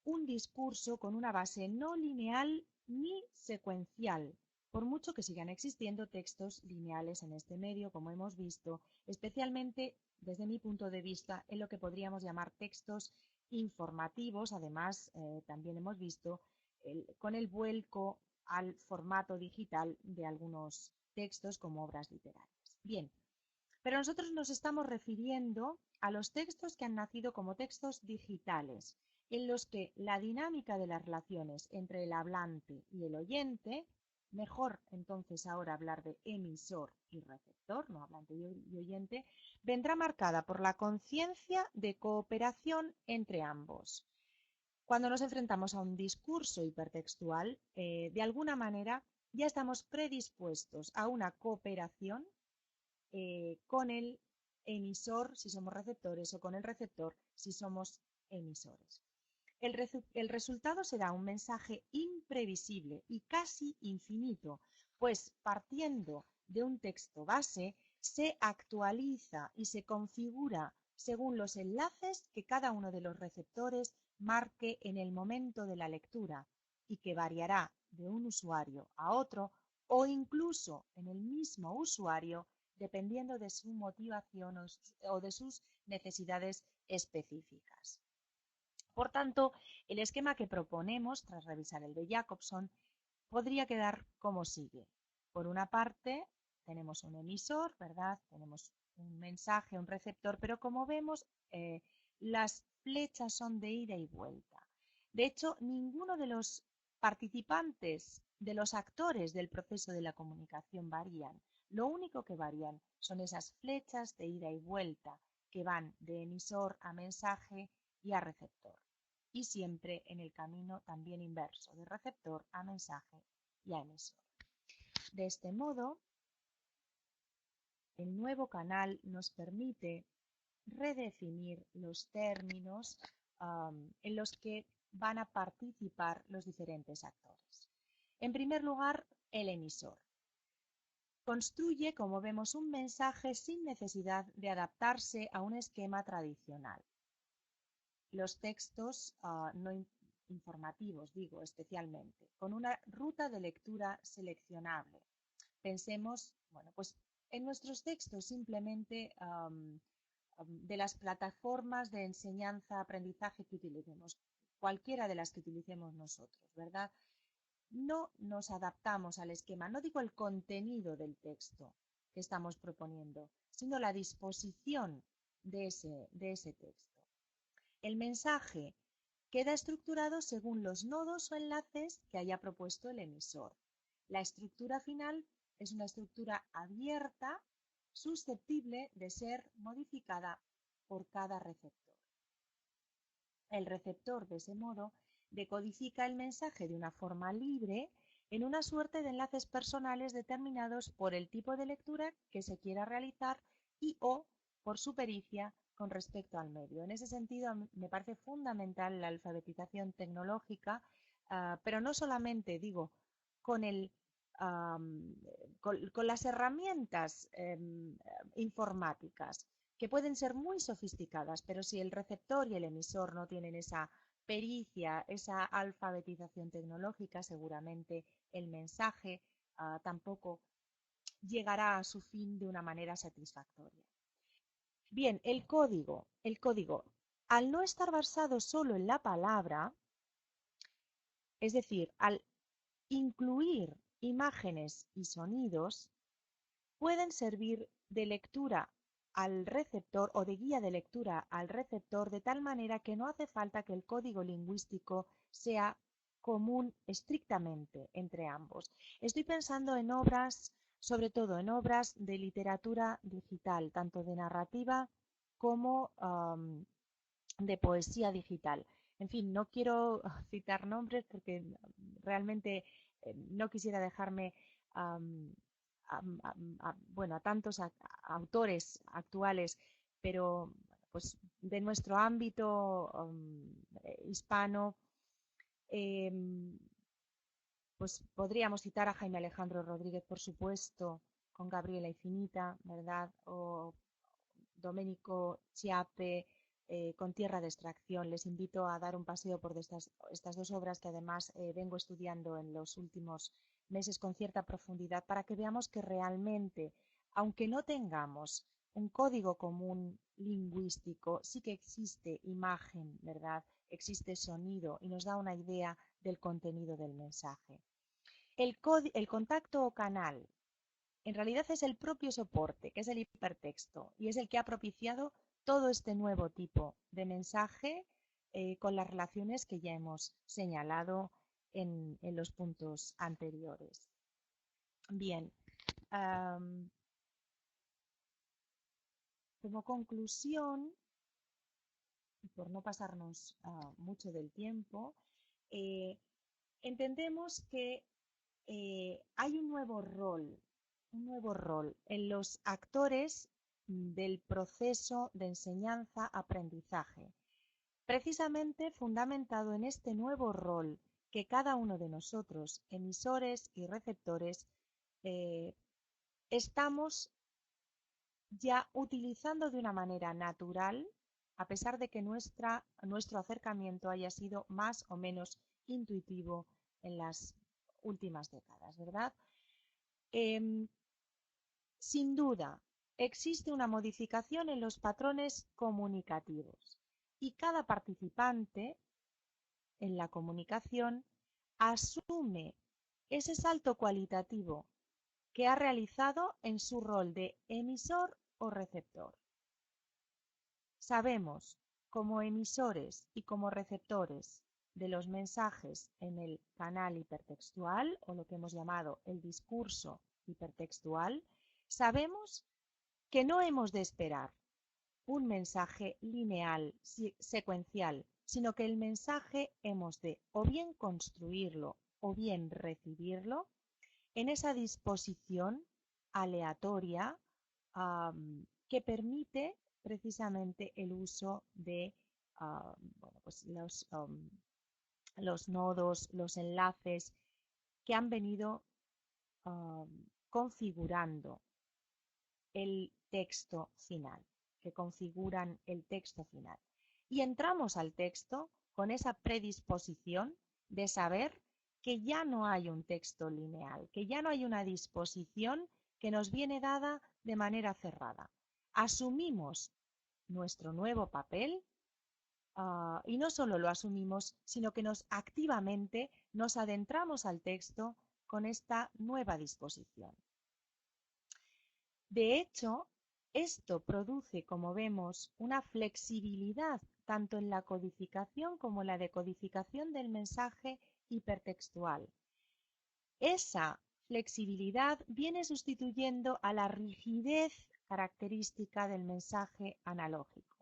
Speaker 2: un discurso con una base no lineal ni secuencial, por mucho que sigan existiendo textos lineales en este medio, como hemos visto, especialmente desde mi punto de vista en lo que podríamos llamar textos informativos. Además, también hemos visto con el vuelco al formato digital de algunos textos como obras literarias. Bien, pero nosotros nos estamos refiriendo a los textos que han nacido como textos digitales, en los que la dinámica de las relaciones entre el hablante y el oyente, mejor entonces ahora hablar de emisor y receptor, no hablante y oyente, vendrá marcada por la conciencia de cooperación entre ambos. Cuando nos enfrentamos a un discurso hipertextual, de alguna manera ya estamos predispuestos a una cooperación con el emisor si somos receptores o con el receptor si somos emisores. El resultado será un mensaje imprevisible y casi infinito, pues partiendo de un texto base se actualiza y se configura según los enlaces que cada uno de los receptores marque en el momento de la lectura y que variará de un usuario a otro o incluso en el mismo usuario dependiendo de su motivación o de sus necesidades específicas. Por tanto, el esquema que proponemos, tras revisar el de Jacobson, podría quedar como sigue. Por una parte, tenemos un emisor, ¿verdad? Tenemos un mensaje, un receptor, pero como vemos, las flechas son de ida y vuelta. De hecho, ninguno de los participantes, de los actores del proceso de la comunicación varían. Lo único que varían son esas flechas de ida y vuelta que van de emisor a mensaje y a receptor. Y siempre en el camino también inverso, de receptor a mensaje y a emisor. De este modo, el nuevo canal nos permite redefinir los términos en los que van a participar los diferentes actores. En primer lugar, el emisor. Construye, como vemos, un mensaje sin necesidad de adaptarse a un esquema tradicional. Los textos no informativos, digo especialmente, con una ruta de lectura seleccionable. Pensemos, bueno, pues en nuestros textos simplemente de las plataformas de enseñanza-aprendizaje que utilicemos, cualquiera de las que utilicemos nosotros, ¿verdad? No nos adaptamos al esquema, no digo el contenido del texto que estamos proponiendo, sino la disposición de ese texto. El mensaje queda estructurado según los nodos o enlaces que haya propuesto el emisor. La estructura final es una estructura abierta, susceptible de ser modificada por cada receptor. El receptor, de ese modo, decodifica el mensaje de una forma libre en una suerte de enlaces personales determinados por el tipo de lectura que se quiera realizar y o por su pericia con respecto al medio. En ese sentido, me parece fundamental la alfabetización tecnológica, pero no solamente, digo, con con las herramientas informáticas, que pueden ser muy sofisticadas, pero si el receptor y el emisor no tienen esa pericia, esa alfabetización tecnológica, seguramente el mensaje tampoco llegará a su fin de una manera satisfactoria. Bien, el código. Al no estar basado solo en la palabra, es decir, al incluir imágenes y sonidos, pueden servir de lectura al receptor o de guía de lectura al receptor de tal manera que no hace falta que el código lingüístico sea común estrictamente entre ambos. Estoy pensando en obras, sobre todo en obras de literatura digital, tanto de narrativa como de poesía digital. En fin, no quiero citar nombres porque realmente no quisiera dejarme bueno, a tantos autores actuales, pero pues de nuestro ámbito hispano, pues podríamos citar a Jaime Alejandro Rodríguez, por supuesto, con Gabriela Infinita, ¿verdad? O Domenico Chiappe, con Tierra de Extracción. Les invito a dar un paseo por estas dos obras que además vengo estudiando en los últimos meses con cierta profundidad para que veamos que realmente, aunque no tengamos un código común lingüístico, sí que existe imagen, ¿verdad? Existe sonido y nos da una idea del contenido del mensaje. El contacto o canal en realidad es el propio soporte, que es el hipertexto, y es el que ha propiciado todo este nuevo tipo de mensaje con las relaciones que ya hemos señalado en los puntos anteriores. Bien, como conclusión, y por no pasarnos mucho del tiempo, entendemos que hay un nuevo rol en los actores del proceso de enseñanza-aprendizaje, precisamente fundamentado en este nuevo rol que cada uno de nosotros, emisores y receptores, estamos ya utilizando de una manera natural, a pesar de que nuestro acercamiento haya sido más o menos intuitivo en las últimas décadas, ¿verdad? Sin duda, existe una modificación en los patrones comunicativos y cada participante en la comunicación asume ese salto cualitativo que ha realizado en su rol de emisor o receptor. Sabemos, como emisores y como receptores de los mensajes en el canal hipertextual, o lo que hemos llamado el discurso hipertextual, sabemos que no hemos de esperar un mensaje lineal, secuencial, sino que el mensaje hemos de o bien construirlo o bien recibirlo en esa disposición aleatoria que permite precisamente el uso de bueno, pues los nodos, los enlaces que han venido configurando el texto final, que configuran el texto final. Y entramos al texto con esa predisposición de saber que ya no hay un texto lineal, que ya no hay una disposición que nos viene dada de manera cerrada. Asumimos nuestro nuevo papel y no solo lo asumimos, sino que activamente nos adentramos al texto con esta nueva disposición. De hecho, esto produce, como vemos, una flexibilidad tanto en la codificación como en la decodificación del mensaje hipertextual. Esa flexibilidad viene sustituyendo a la rigidez característica del mensaje analógico.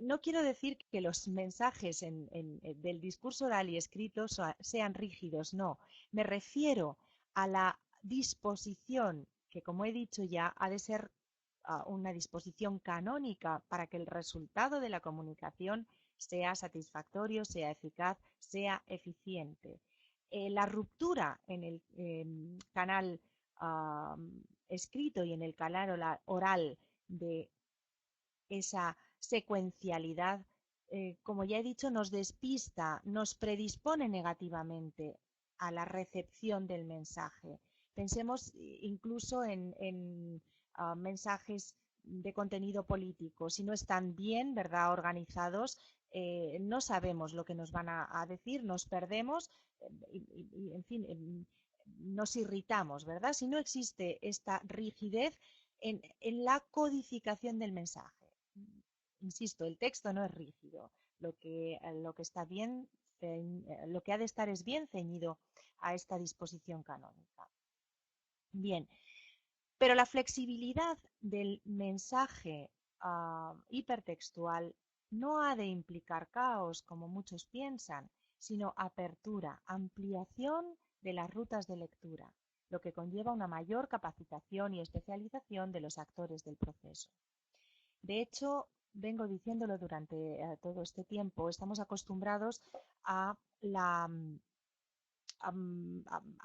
Speaker 2: No quiero decir que los mensajes del discurso oral y escrito sean rígidos, no. Me refiero a la disposición que, como he dicho ya, ha de ser una disposición canónica para que el resultado de la comunicación sea satisfactorio, sea eficaz, sea eficiente. La ruptura en el canal escrito y en el canal oral de esa secuencialidad, como ya he dicho, nos despista, nos predispone negativamente a la recepción del mensaje. Pensemos incluso en mensajes de contenido político. Si no están bien, ¿verdad?, organizados, no sabemos lo que nos van a decir, nos perdemos en fin, nos irritamos, ¿verdad? Si no existe esta rigidez en la codificación del mensaje. Insisto, el texto no es rígido. Lo que está bien, lo que ha de estar es bien ceñido a esta disposición canónica. Bien, pero la flexibilidad del mensaje hipertextual no ha de implicar caos, como muchos piensan, sino apertura, ampliación de las rutas de lectura, lo que conlleva una mayor capacitación y especialización de los actores del proceso. De hecho, vengo diciéndolo durante todo este tiempo, estamos acostumbrados a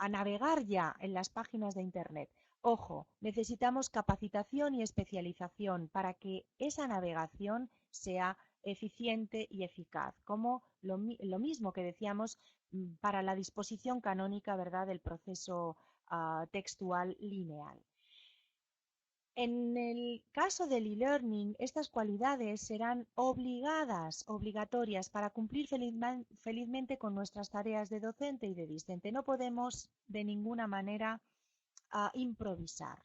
Speaker 2: navegar ya en las páginas de Internet. Ojo, necesitamos capacitación y especialización para que esa navegación sea eficiente y eficaz, como lo mismo que decíamos para la disposición canónica, ¿verdad?, del proceso textual lineal. En el caso del e-learning, estas cualidades serán obligatorias para cumplir felizmente con nuestras tareas de docente y de discente. No podemos de ninguna manera improvisar.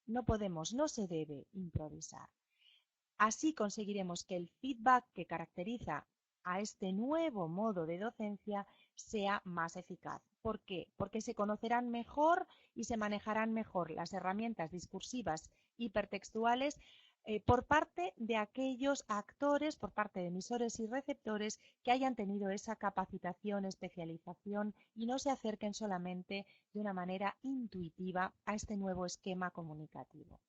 Speaker 2: No podemos, no se debe improvisar. Así conseguiremos que el feedback que caracteriza a este nuevo modo de docencia sea más eficaz. ¿Por qué? Porque se conocerán mejor y se manejarán mejor las herramientas discursivas hipertextuales por parte de aquellos actores, por parte de emisores y receptores que hayan tenido esa capacitación, especialización y no se acerquen solamente de una manera intuitiva a este nuevo esquema comunicativo.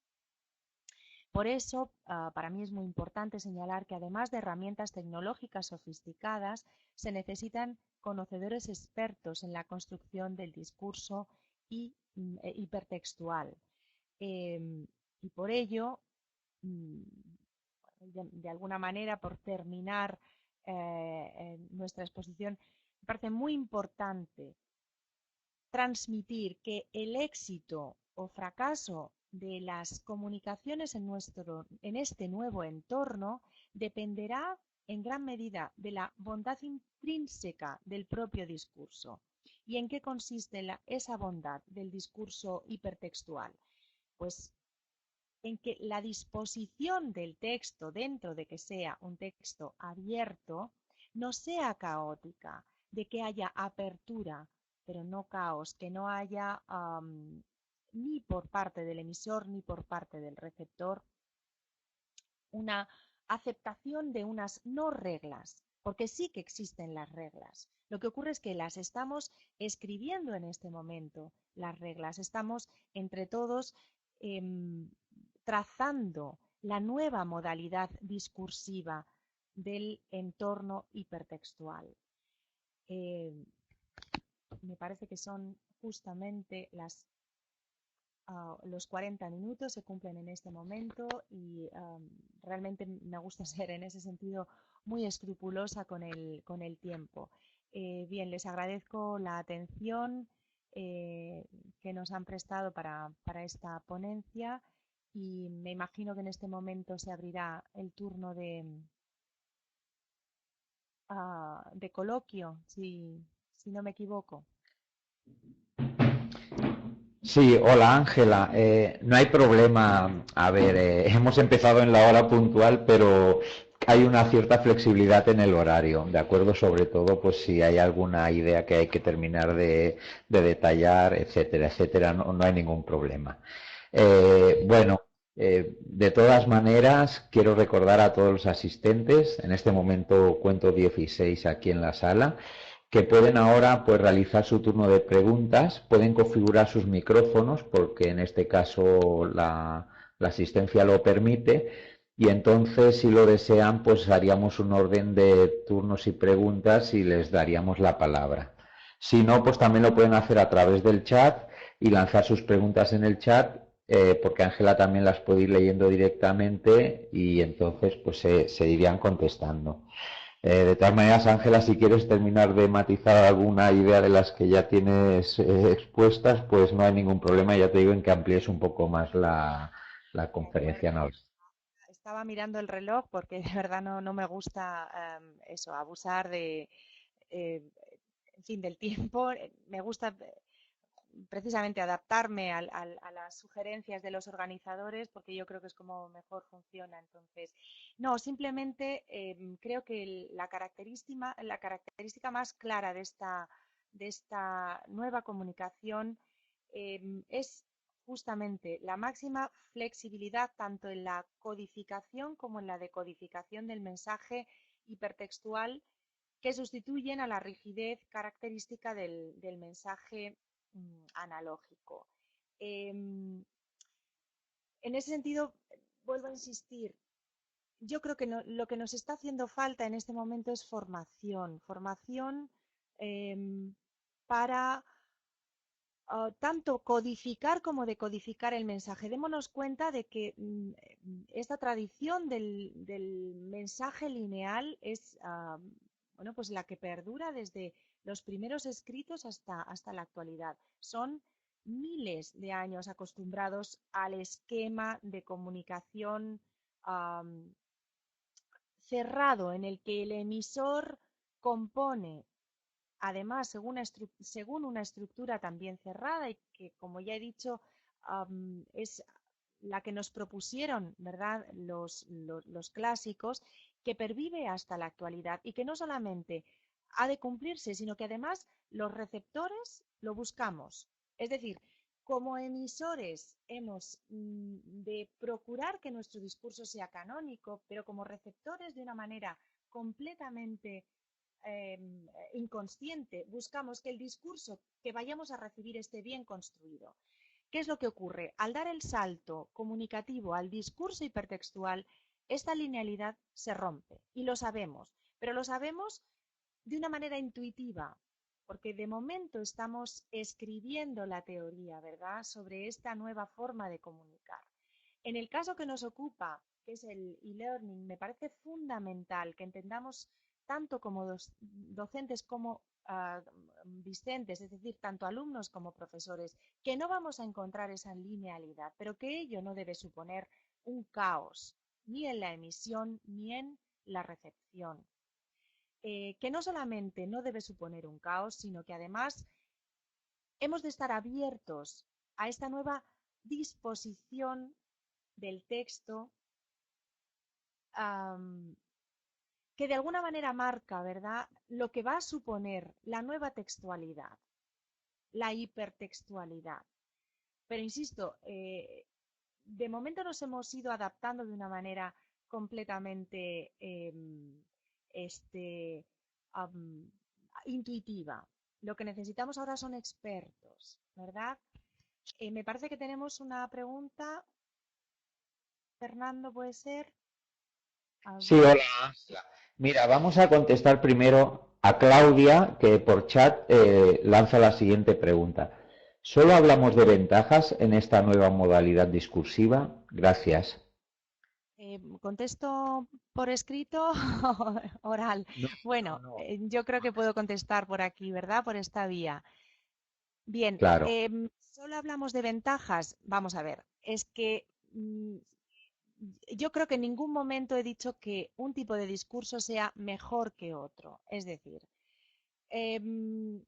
Speaker 2: Por eso, para mí es muy importante señalar que además de herramientas tecnológicas sofisticadas, se necesitan conocedores expertos en la construcción del discurso hipertextual. Y por ello, de alguna manera, por terminar nuestra exposición, me parece muy importante transmitir que el éxito o fracaso de las comunicaciones en este nuevo entorno dependerá en gran medida de la bondad intrínseca del propio discurso. ¿Y en qué consiste esa bondad del discurso hipertextual? Pues en que la disposición del texto, dentro de que sea un texto abierto, no sea caótica, de que haya apertura, pero no caos, que no haya ni por parte del emisor ni por parte del receptor una aceptación de unas no reglas, porque sí que existen las reglas. Lo que ocurre es que las estamos escribiendo en este momento, las reglas. Estamos entre todos trazando la nueva modalidad discursiva del entorno hipertextual. Me parece que son justamente los 40 minutos, se cumplen en este momento y realmente me gusta ser en ese sentido muy escrupulosa con el tiempo. Bien, les agradezco la atención que nos han prestado para esta ponencia y me imagino que en este momento se abrirá el turno de coloquio, si no me equivoco.
Speaker 1: Sí, hola Ángela. No hay problema. A ver, hemos empezado en la hora puntual, pero hay una cierta flexibilidad en el horario, ¿de acuerdo? Sobre todo, pues si hay alguna idea que hay que terminar de detallar, etcétera, etcétera, no hay ningún problema. Bueno, de todas maneras, quiero recordar a todos los asistentes, en este momento cuento 16 aquí en la sala, que pueden ahora pues realizar su turno de preguntas, pueden configurar sus micrófonos porque en este caso la asistencia lo permite y entonces si lo desean pues haríamos un orden de turnos y preguntas y les daríamos la palabra. Si no, pues también lo pueden hacer a través del chat y lanzar sus preguntas en el chat porque Ángela también las puede ir leyendo directamente y entonces pues se irían contestando. De todas maneras, Ángela, si quieres terminar de matizar alguna idea de las que ya tienes expuestas, pues no hay ningún problema. Ya te digo en que amplíes un poco más la
Speaker 2: De acuerdo.
Speaker 1: conferencia. ¿No?
Speaker 2: Estaba mirando el reloj porque de verdad no me gusta eso, abusar eh, en fin, del tiempo. Me gusta precisamente adaptarme a las sugerencias de los organizadores porque yo creo que es como mejor funciona. Entonces, no, simplemente creo que la característica más clara de esta nueva comunicación es justamente la máxima flexibilidad tanto en la codificación como en la decodificación del mensaje hipertextual que sustituyen a la rigidez característica del mensaje analógico. En ese sentido, vuelvo a insistir, yo creo que lo que nos está haciendo falta en este momento es formación para tanto codificar como decodificar el mensaje. Démonos cuenta de que esta tradición del mensaje lineal es bueno, pues la que perdura desde los primeros escritos hasta la actualidad. Son miles de años acostumbrados al esquema de comunicación cerrado en el que el emisor compone además, según una estructura también cerrada y que, como ya he dicho, es la que nos propusieron, ¿verdad?, los clásicos, que pervive hasta la actualidad y que no solamente ha de cumplirse, sino que además los receptores lo buscamos. Es decir, como emisores hemos de procurar que nuestro discurso sea canónico, pero como receptores de una manera completamente inconsciente, buscamos que el discurso que vayamos a recibir esté bien construido. ¿Qué es lo que ocurre? Al dar el salto comunicativo al discurso hipertextual, esta linealidad se rompe y lo sabemos, pero lo sabemos de una manera intuitiva, porque de momento estamos escribiendo la teoría, ¿verdad?, sobre esta nueva forma de comunicar. En el caso que nos ocupa, que es el e-learning, me parece fundamental que entendamos tanto como docentes como discentes, es decir, tanto alumnos como profesores, que no vamos a encontrar esa linealidad, pero que ello no debe suponer un caos, ni en la emisión ni en la recepción. Que no solamente no debe suponer un caos, sino que además hemos de estar abiertos a esta nueva disposición del texto que de alguna manera marca, ¿verdad?, lo que va a suponer la nueva textualidad, la hipertextualidad. Pero insisto, de momento nos hemos ido adaptando de una manera completamente intuitiva. Lo que necesitamos ahora son expertos, ¿verdad? Me parece que tenemos una pregunta. Fernando, ¿puede ser? A
Speaker 1: Sí,
Speaker 2: ver.
Speaker 1: hola, Ángela. Mira, vamos a contestar primero a Claudia, que por chat lanza la siguiente pregunta. ¿Solo hablamos de ventajas en esta nueva modalidad discursiva? Gracias.
Speaker 2: ¿Contesto por escrito o oral?
Speaker 1: No,
Speaker 2: Bueno,
Speaker 1: no, no.
Speaker 2: yo creo que puedo contestar por aquí, ¿verdad? Por esta vía. Bien,
Speaker 1: Claro.
Speaker 2: solo hablamos de ventajas. Vamos a ver, es que yo creo que en ningún momento he dicho que un tipo de discurso sea mejor que otro. Es decir, em,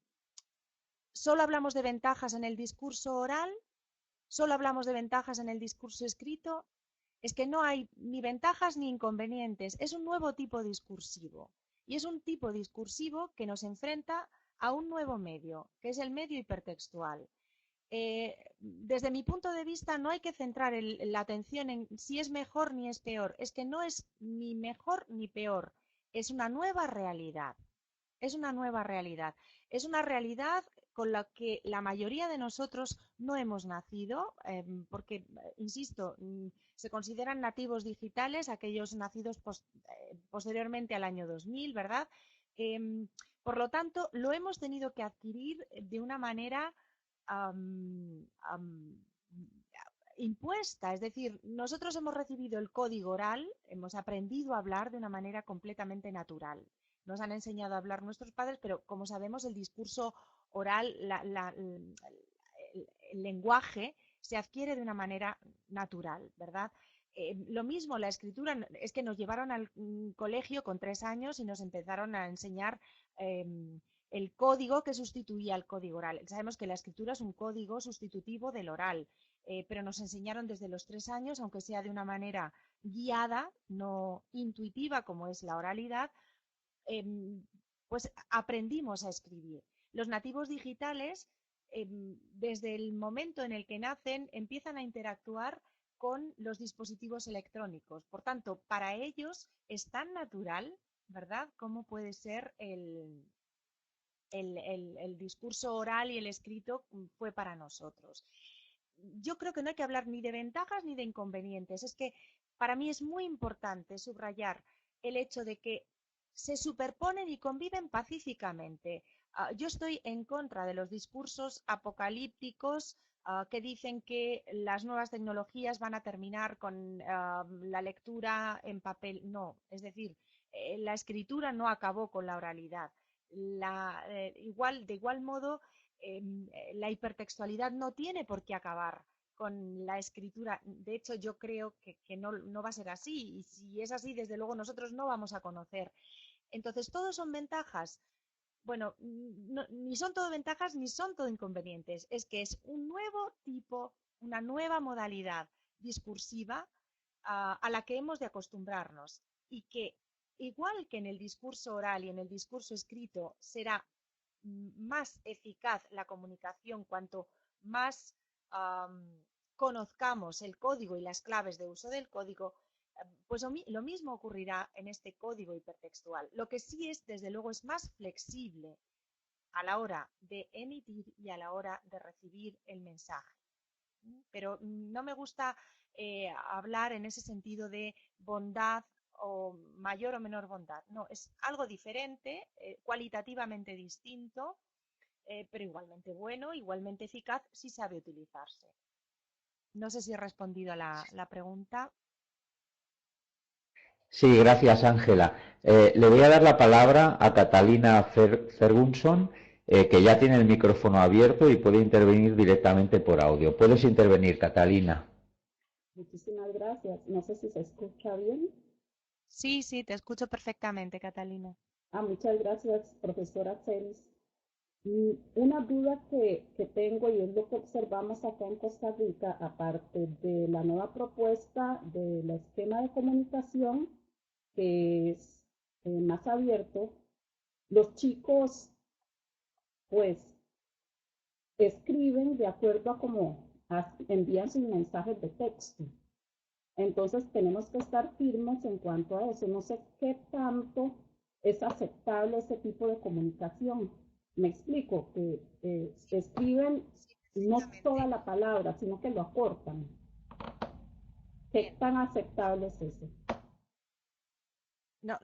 Speaker 2: solo hablamos de ventajas en el discurso oral, solo hablamos de ventajas en el discurso escrito. Es que no hay ni ventajas ni inconvenientes. Es un nuevo tipo discursivo. Y es un tipo discursivo que nos enfrenta a un nuevo medio, que es el medio hipertextual. Desde mi punto de vista, no hay que centrar la atención en si es mejor ni es peor. Es que no es ni mejor ni peor. Es una nueva realidad. Es una nueva realidad. Es una realidad con la que la mayoría de nosotros no hemos nacido, porque, insisto, se consideran nativos digitales aquellos nacidos posteriormente al año 2000, ¿verdad? Em, por lo tanto, lo hemos tenido que adquirir de una manera am, am, impuesta. Es decir, nosotros hemos recibido el código oral, hemos aprendido a hablar de una manera completamente natural. Nos han enseñado a hablar nuestros padres, pero como sabemos, el discurso oral, el lenguaje se adquiere de una manera natural, ¿verdad? Lo mismo, la escritura, es que nos llevaron al colegio con 3 años y nos empezaron a enseñar eh, el código que sustituía al código oral. Sabemos que la escritura es un código sustitutivo del oral, pero nos enseñaron desde los 3 años, aunque sea de una manera guiada, no intuitiva como es la oralidad, pues aprendimos a escribir. Los nativos digitales, desde el momento en el que nacen, empiezan a interactuar con los dispositivos electrónicos. Por tanto, para ellos es tan natural, ¿verdad?, cómo puede ser el discurso oral y el escrito fue para nosotros. Yo creo que no hay que hablar ni de ventajas ni de inconvenientes. Es que para mí es muy importante subrayar el hecho de que se superponen y conviven pacíficamente. Yo estoy en contra de los discursos apocalípticos que dicen que las nuevas tecnologías van a terminar con la lectura en papel. No, es decir, la escritura no acabó con la oralidad. De igual modo, la hipertextualidad no tiene por qué acabar con la escritura. De hecho, yo creo que no va a ser así. Y si es así, desde luego nosotros no vamos a conocer. Entonces, ¿todos son ventajas? Bueno, ni son todo ventajas ni son todo inconvenientes. Es que es un nuevo tipo, una nueva modalidad discursiva a la que hemos de acostumbrarnos y que, igual que en el discurso oral y en el discurso escrito, será más eficaz la comunicación cuanto más conozcamos el código y las claves de uso del código. Pues lo mismo ocurrirá en este código hipertextual. Lo que sí es, desde luego, es más flexible a la hora de emitir y a la hora de recibir el mensaje. Pero no me gusta hablar en ese sentido de bondad o mayor o menor bondad. No, es algo diferente, cualitativamente distinto, pero igualmente bueno, igualmente eficaz si sabe utilizarse. No sé si he respondido a la pregunta.
Speaker 1: Sí, gracias, Ángela. Le voy a dar la palabra a Catalina Ferguson, que ya tiene el micrófono abierto y puede intervenir directamente por audio. Puedes intervenir, Catalina.
Speaker 3: Muchísimas gracias. No sé si se escucha bien.
Speaker 2: Sí, sí, te escucho perfectamente, Catalina.
Speaker 3: Muchas gracias, profesora Celis. Una duda que tengo y es lo que observamos acá en Costa Rica, aparte de la nueva propuesta del esquema de comunicación, que es más abierto, los chicos pues escriben de acuerdo a cómo envían sus mensajes de texto. Entonces tenemos que estar firmes en cuanto a eso. No sé qué tanto es aceptable ese tipo de comunicación. Me explico, que escriben
Speaker 2: Sí,
Speaker 3: no toda
Speaker 2: perfectamente.
Speaker 3: la palabra, sino que lo acortan. ¿Qué tan aceptable es eso?
Speaker 2: No,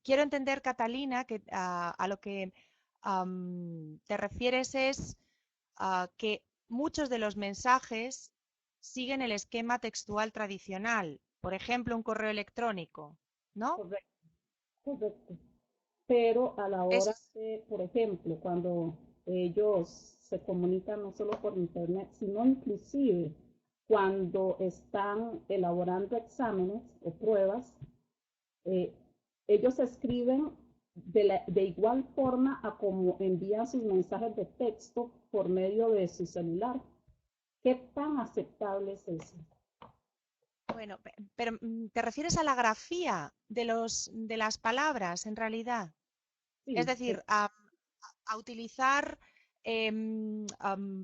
Speaker 2: quiero entender, Catalina, que a lo que te refieres es que muchos de los mensajes siguen el esquema textual tradicional, por ejemplo, un correo electrónico, ¿no?
Speaker 3: Correcto, correcto. Pero a la
Speaker 2: Eso
Speaker 3: hora
Speaker 2: es,
Speaker 3: de, por ejemplo, cuando ellos se comunican no solo por internet, sino inclusive cuando están elaborando exámenes o pruebas, eh, ellos escriben de igual forma a como envían sus mensajes de texto por medio de su celular. ¿Qué tan aceptable es eso?
Speaker 2: bueno, pero ¿te refieres a la grafía de las palabras en realidad? Es
Speaker 3: Sí,
Speaker 2: decir, a utilizar,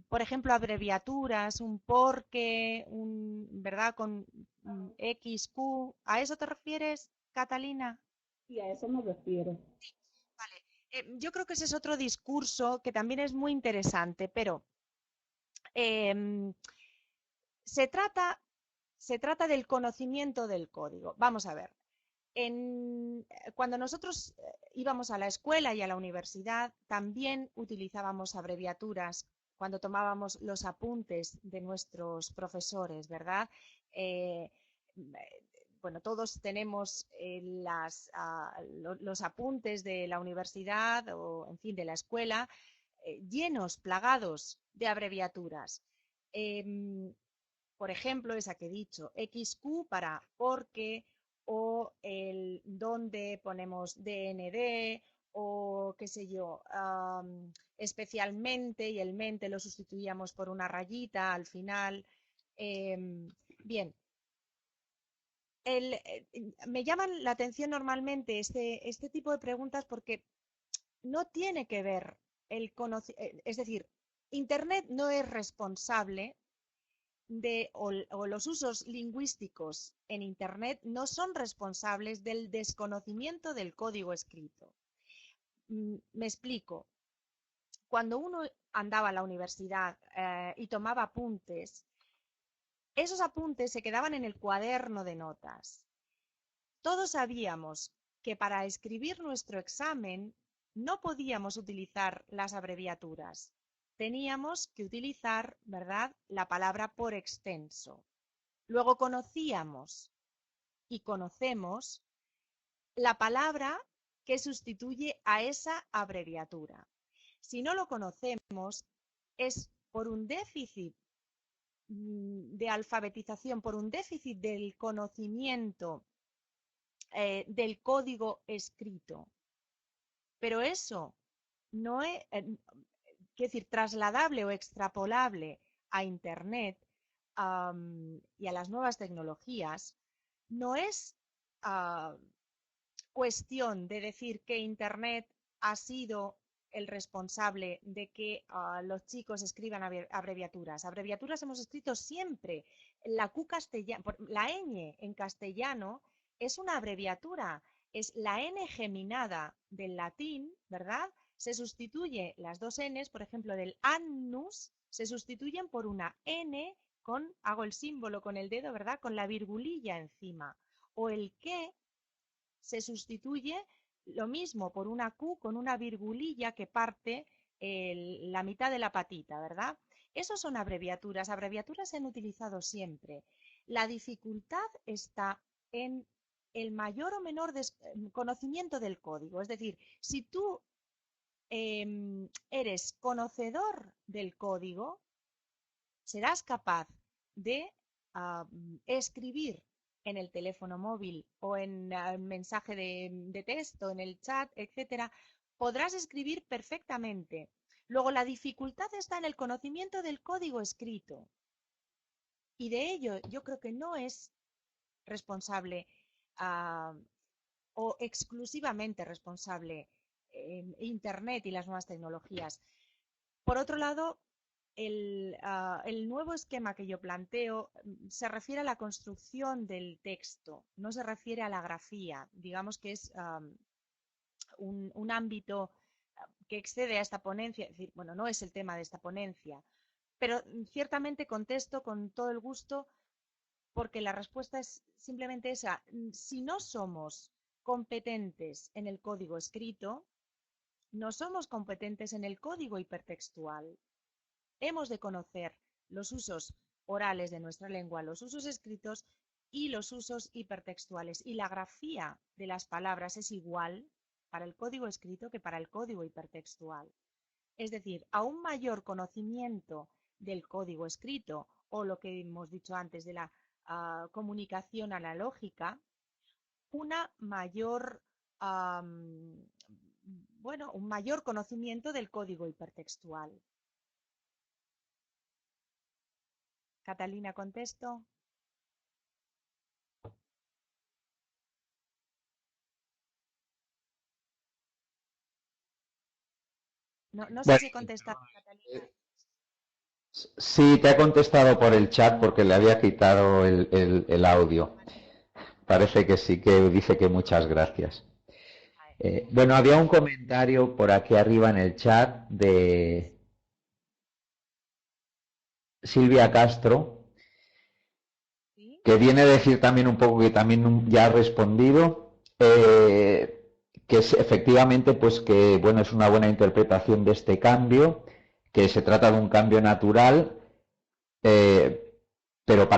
Speaker 2: por ejemplo, abreviaturas, un porque, ¿verdad? Con X, Q. ¿A eso te refieres, Catalina?
Speaker 3: sí, a eso me refiero.
Speaker 2: Vale. Yo creo que ese es otro discurso que también es muy interesante, pero em, se trata, se trata del conocimiento del código. Vamos a ver. Cuando nosotros íbamos a la escuela y a la universidad, también utilizábamos abreviaturas cuando tomábamos los apuntes de nuestros profesores, ¿verdad? Eh, bueno, todos tenemos los apuntes de la universidad o, en fin, de la escuela, llenos, plagados de abreviaturas. Em, por ejemplo, esa que he dicho, XQ para porque, o el donde ponemos DND, o qué sé yo, especialmente, y el mente lo sustituíamos por una rayita al final. Bien, me llaman la atención normalmente este tipo de preguntas porque no tiene que ver es decir, Internet no es responsable o los usos lingüísticos en Internet no son responsables del desconocimiento del código escrito. Me explico. Cuando uno andaba a la universidad y tomaba apuntes, esos apuntes se quedaban en el cuaderno de notas. Todos sabíamos que para escribir nuestro examen no podíamos utilizar las abreviaturas. Teníamos que utilizar, ¿verdad?, la palabra por extenso. Luego conocíamos y conocemos la palabra que sustituye a esa abreviatura. Si no lo conocemos, es por un déficit de alfabetización, por un déficit del conocimiento del código escrito. Pero eso no es, quiero decir, trasladable o extrapolable a Internet y a las nuevas tecnologías, no es cuestión de decir que Internet ha sido el responsable de que los chicos escriban abreviaturas. Abreviaturas hemos escrito siempre. La Q castellano, la ñ en castellano es una abreviatura, es la N geminada del latín, ¿verdad? Se sustituye las dos Ns, por ejemplo, del annus, se sustituyen por una N con, hago el símbolo con el dedo, ¿verdad? Con la virgulilla encima. O el que se sustituye lo mismo por una Q con una virgulilla que parte la mitad de la patita, ¿verdad? Esos son abreviaturas. Abreviaturas se han utilizado siempre. La dificultad está en el mayor o menor conocimiento del código. Es decir, si tú eres conocedor del código, serás capaz de escribir en el teléfono móvil o en mensaje de texto, en el chat, etcétera, podrás escribir perfectamente. Luego, la dificultad está en el conocimiento del código escrito. Y de ello yo creo que no es responsable o exclusivamente responsable Internet y las nuevas tecnologías. Por otro lado, el nuevo esquema que yo planteo se refiere a la construcción del texto, no se refiere a la grafía. Digamos que es un ámbito que excede a esta ponencia, es decir, bueno, no es el tema de esta ponencia, pero ciertamente contesto con todo el gusto porque la respuesta es simplemente esa. Si no somos competentes en el código escrito, no somos competentes en el código hipertextual. Hemos de conocer los usos orales de nuestra lengua, los usos escritos y los usos hipertextuales. Y la grafía de las palabras es igual para el código escrito que para el código hipertextual. Es decir, a un mayor conocimiento del código escrito o lo que hemos dicho antes de la comunicación analógica, una mayor, bueno, un mayor conocimiento del código hipertextual. Catalina, contesto. No sé
Speaker 1: Bueno,
Speaker 2: si he contestado, Catalina.
Speaker 1: sí, te ha contestado por el chat porque le había quitado el audio. Parece que sí, que dice que muchas gracias. Bueno, había un comentario por aquí arriba en el chat de Silvia Castro,
Speaker 2: ¿Sí?
Speaker 1: que viene a decir también un poco que también ya ha respondido, que es efectivamente pues que bueno, es una buena interpretación de este cambio, que se trata de un cambio natural, pero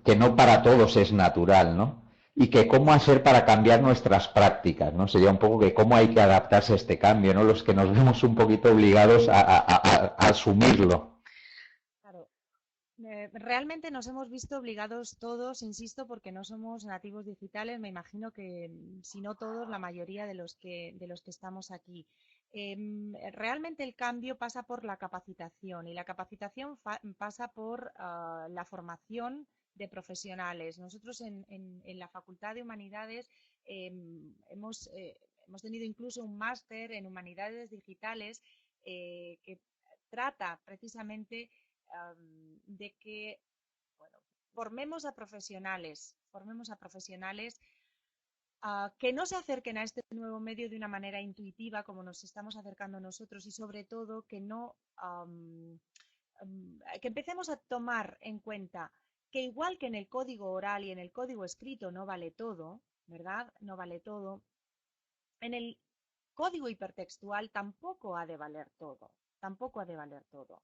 Speaker 1: que no para todos es natural, ¿no? Y que cómo hacer para cambiar nuestras prácticas, ¿no? Sería un poco que cómo hay que adaptarse a este cambio, ¿no? Los que nos vemos un poquito obligados a asumirlo.
Speaker 2: Claro. Realmente nos hemos visto obligados todos, insisto, porque no somos nativos digitales, me imagino que, si no todos, la mayoría de los que estamos aquí. Realmente el cambio pasa por la capacitación y la capacitación pasa por la formación de profesionales. Nosotros en la Facultad de Humanidades hemos tenido incluso un máster en Humanidades Digitales que trata precisamente de que, bueno, formemos a profesionales que no se acerquen a este nuevo medio de una manera intuitiva como nos estamos acercando nosotros y sobre todo que no que empecemos a tomar en cuenta que igual que en el código oral y en el código escrito no vale todo, ¿verdad? No vale todo. En el código hipertextual tampoco ha de valer todo, tampoco ha de valer todo.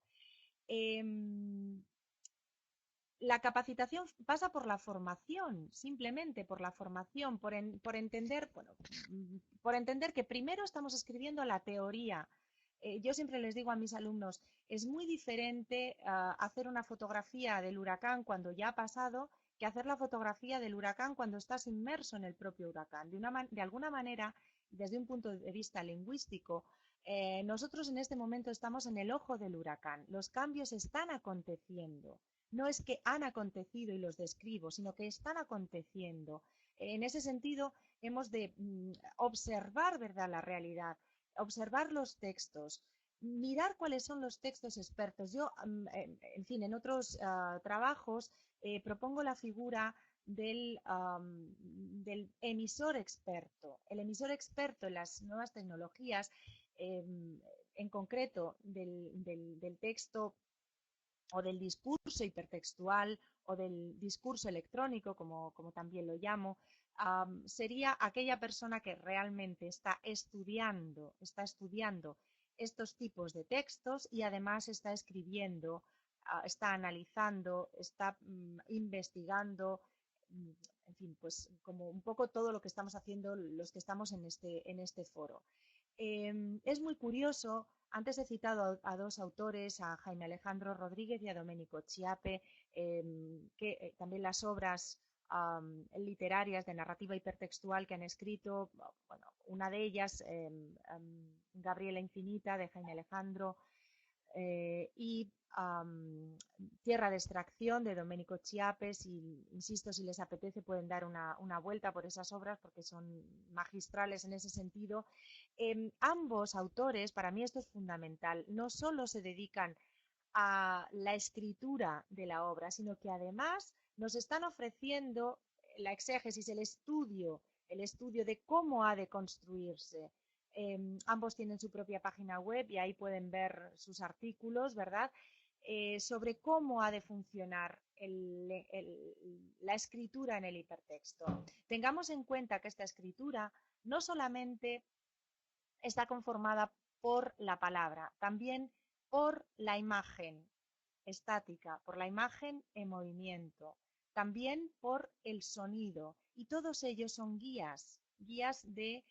Speaker 2: La capacitación pasa por la formación, simplemente por la formación, por entender, bueno, por entender que primero estamos escribiendo la teoría. Yo siempre les digo a mis alumnos, es muy diferente hacer una fotografía del huracán cuando ya ha pasado que hacer la fotografía del huracán cuando estás inmerso en el propio huracán. De alguna manera, desde un punto de vista lingüístico, nosotros en este momento estamos en el ojo del huracán. Los cambios están aconteciendo. No es que han acontecido y los describo, sino que están aconteciendo. En ese sentido, hemos de observar, ¿verdad?, la realidad, observar los textos, mirar cuáles son los textos expertos. Yo, en fin, en otros trabajos propongo la figura del emisor experto. El emisor experto en las nuevas tecnologías, en concreto del texto o del discurso hipertextual o del discurso electrónico, como también lo llamo, sería aquella persona que realmente está estudiando estos tipos de textos y además está escribiendo, está analizando, está investigando, en fin, pues como un poco todo lo que estamos haciendo los que estamos en este foro. Es muy curioso, antes he citado a dos autores, a Jaime Alejandro Rodríguez y a Domenico Chiappe, que también las obras literarias de narrativa hipertextual que han escrito, bueno, una de ellas, Gabriela Infinita, de Jaime Alejandro, y Tierra de Extracción de Domenico Chiappes, y insisto, si les apetece pueden dar una vuelta por esas obras porque son magistrales en ese sentido. Ambos autores, para mí esto es fundamental, no solo se dedican a la escritura de la obra, sino que además nos están ofreciendo la exégesis, el estudio de cómo ha de construirse. Ambos tienen su propia página web y ahí pueden ver sus artículos, ¿verdad? sobre cómo ha de funcionar la escritura en el hipertexto. Tengamos en cuenta que esta escritura no solamente está conformada por la palabra, también por la imagen estática, por la imagen en movimiento, también por el sonido, y todos ellos son guías de,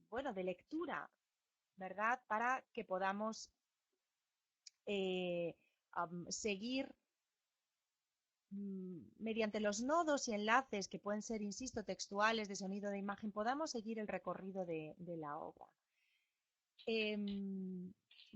Speaker 2: bueno, de lectura, ¿verdad? Para que podamos seguir mediante los nodos y enlaces que pueden ser, insisto, textuales, de sonido, de imagen, podamos seguir el recorrido de la obra.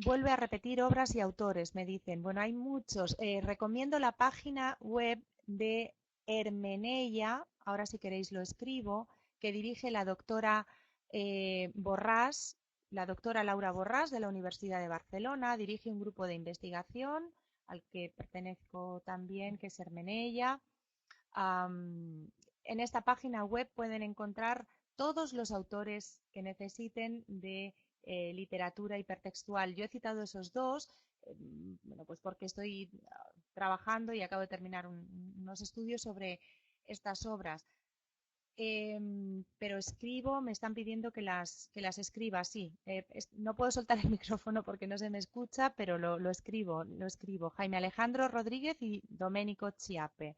Speaker 2: Vuelve a repetir obras y autores, me dicen. Bueno, hay muchos. Recomiendo la página web de Hermeneia, ahora si queréis lo escribo, que dirige la doctora Borràs, la doctora Laura Borràs de la Universidad de Barcelona. Dirige un grupo de investigación al que pertenezco también, que es Hermeneia. En esta página web pueden encontrar todos los autores que necesiten de literatura hipertextual. Yo he citado esos dos, bueno, pues porque estoy trabajando y acabo de terminar unos estudios sobre estas obras. Pero escribo, me están pidiendo que las escriba, sí. No puedo soltar el micrófono porque no se me escucha, pero lo escribo. Jaime Alejandro Rodríguez y Domenico Chiappe.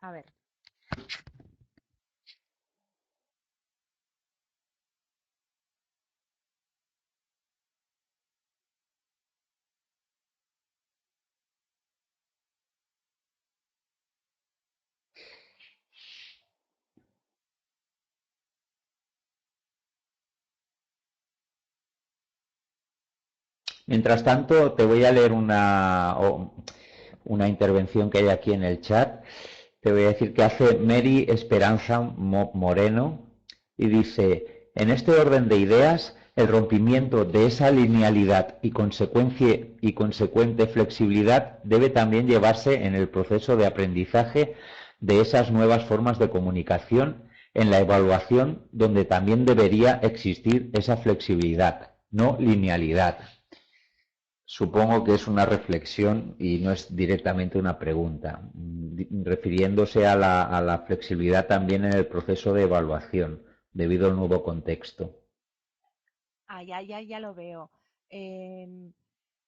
Speaker 2: A ver.
Speaker 1: Mientras tanto, te voy a leer una intervención que hay aquí en el chat. Te voy a decir que hace Mary Esperanza Moreno y dice, en este orden de ideas, el rompimiento de esa linealidad y consecuente flexibilidad debe también llevarse en el proceso de aprendizaje de esas nuevas formas de comunicación, en la evaluación donde también debería existir esa flexibilidad, no linealidad. Supongo que es una reflexión y no es directamente una pregunta, refiriéndose a la flexibilidad también en el proceso de evaluación, debido al nuevo contexto.
Speaker 2: Ya lo veo.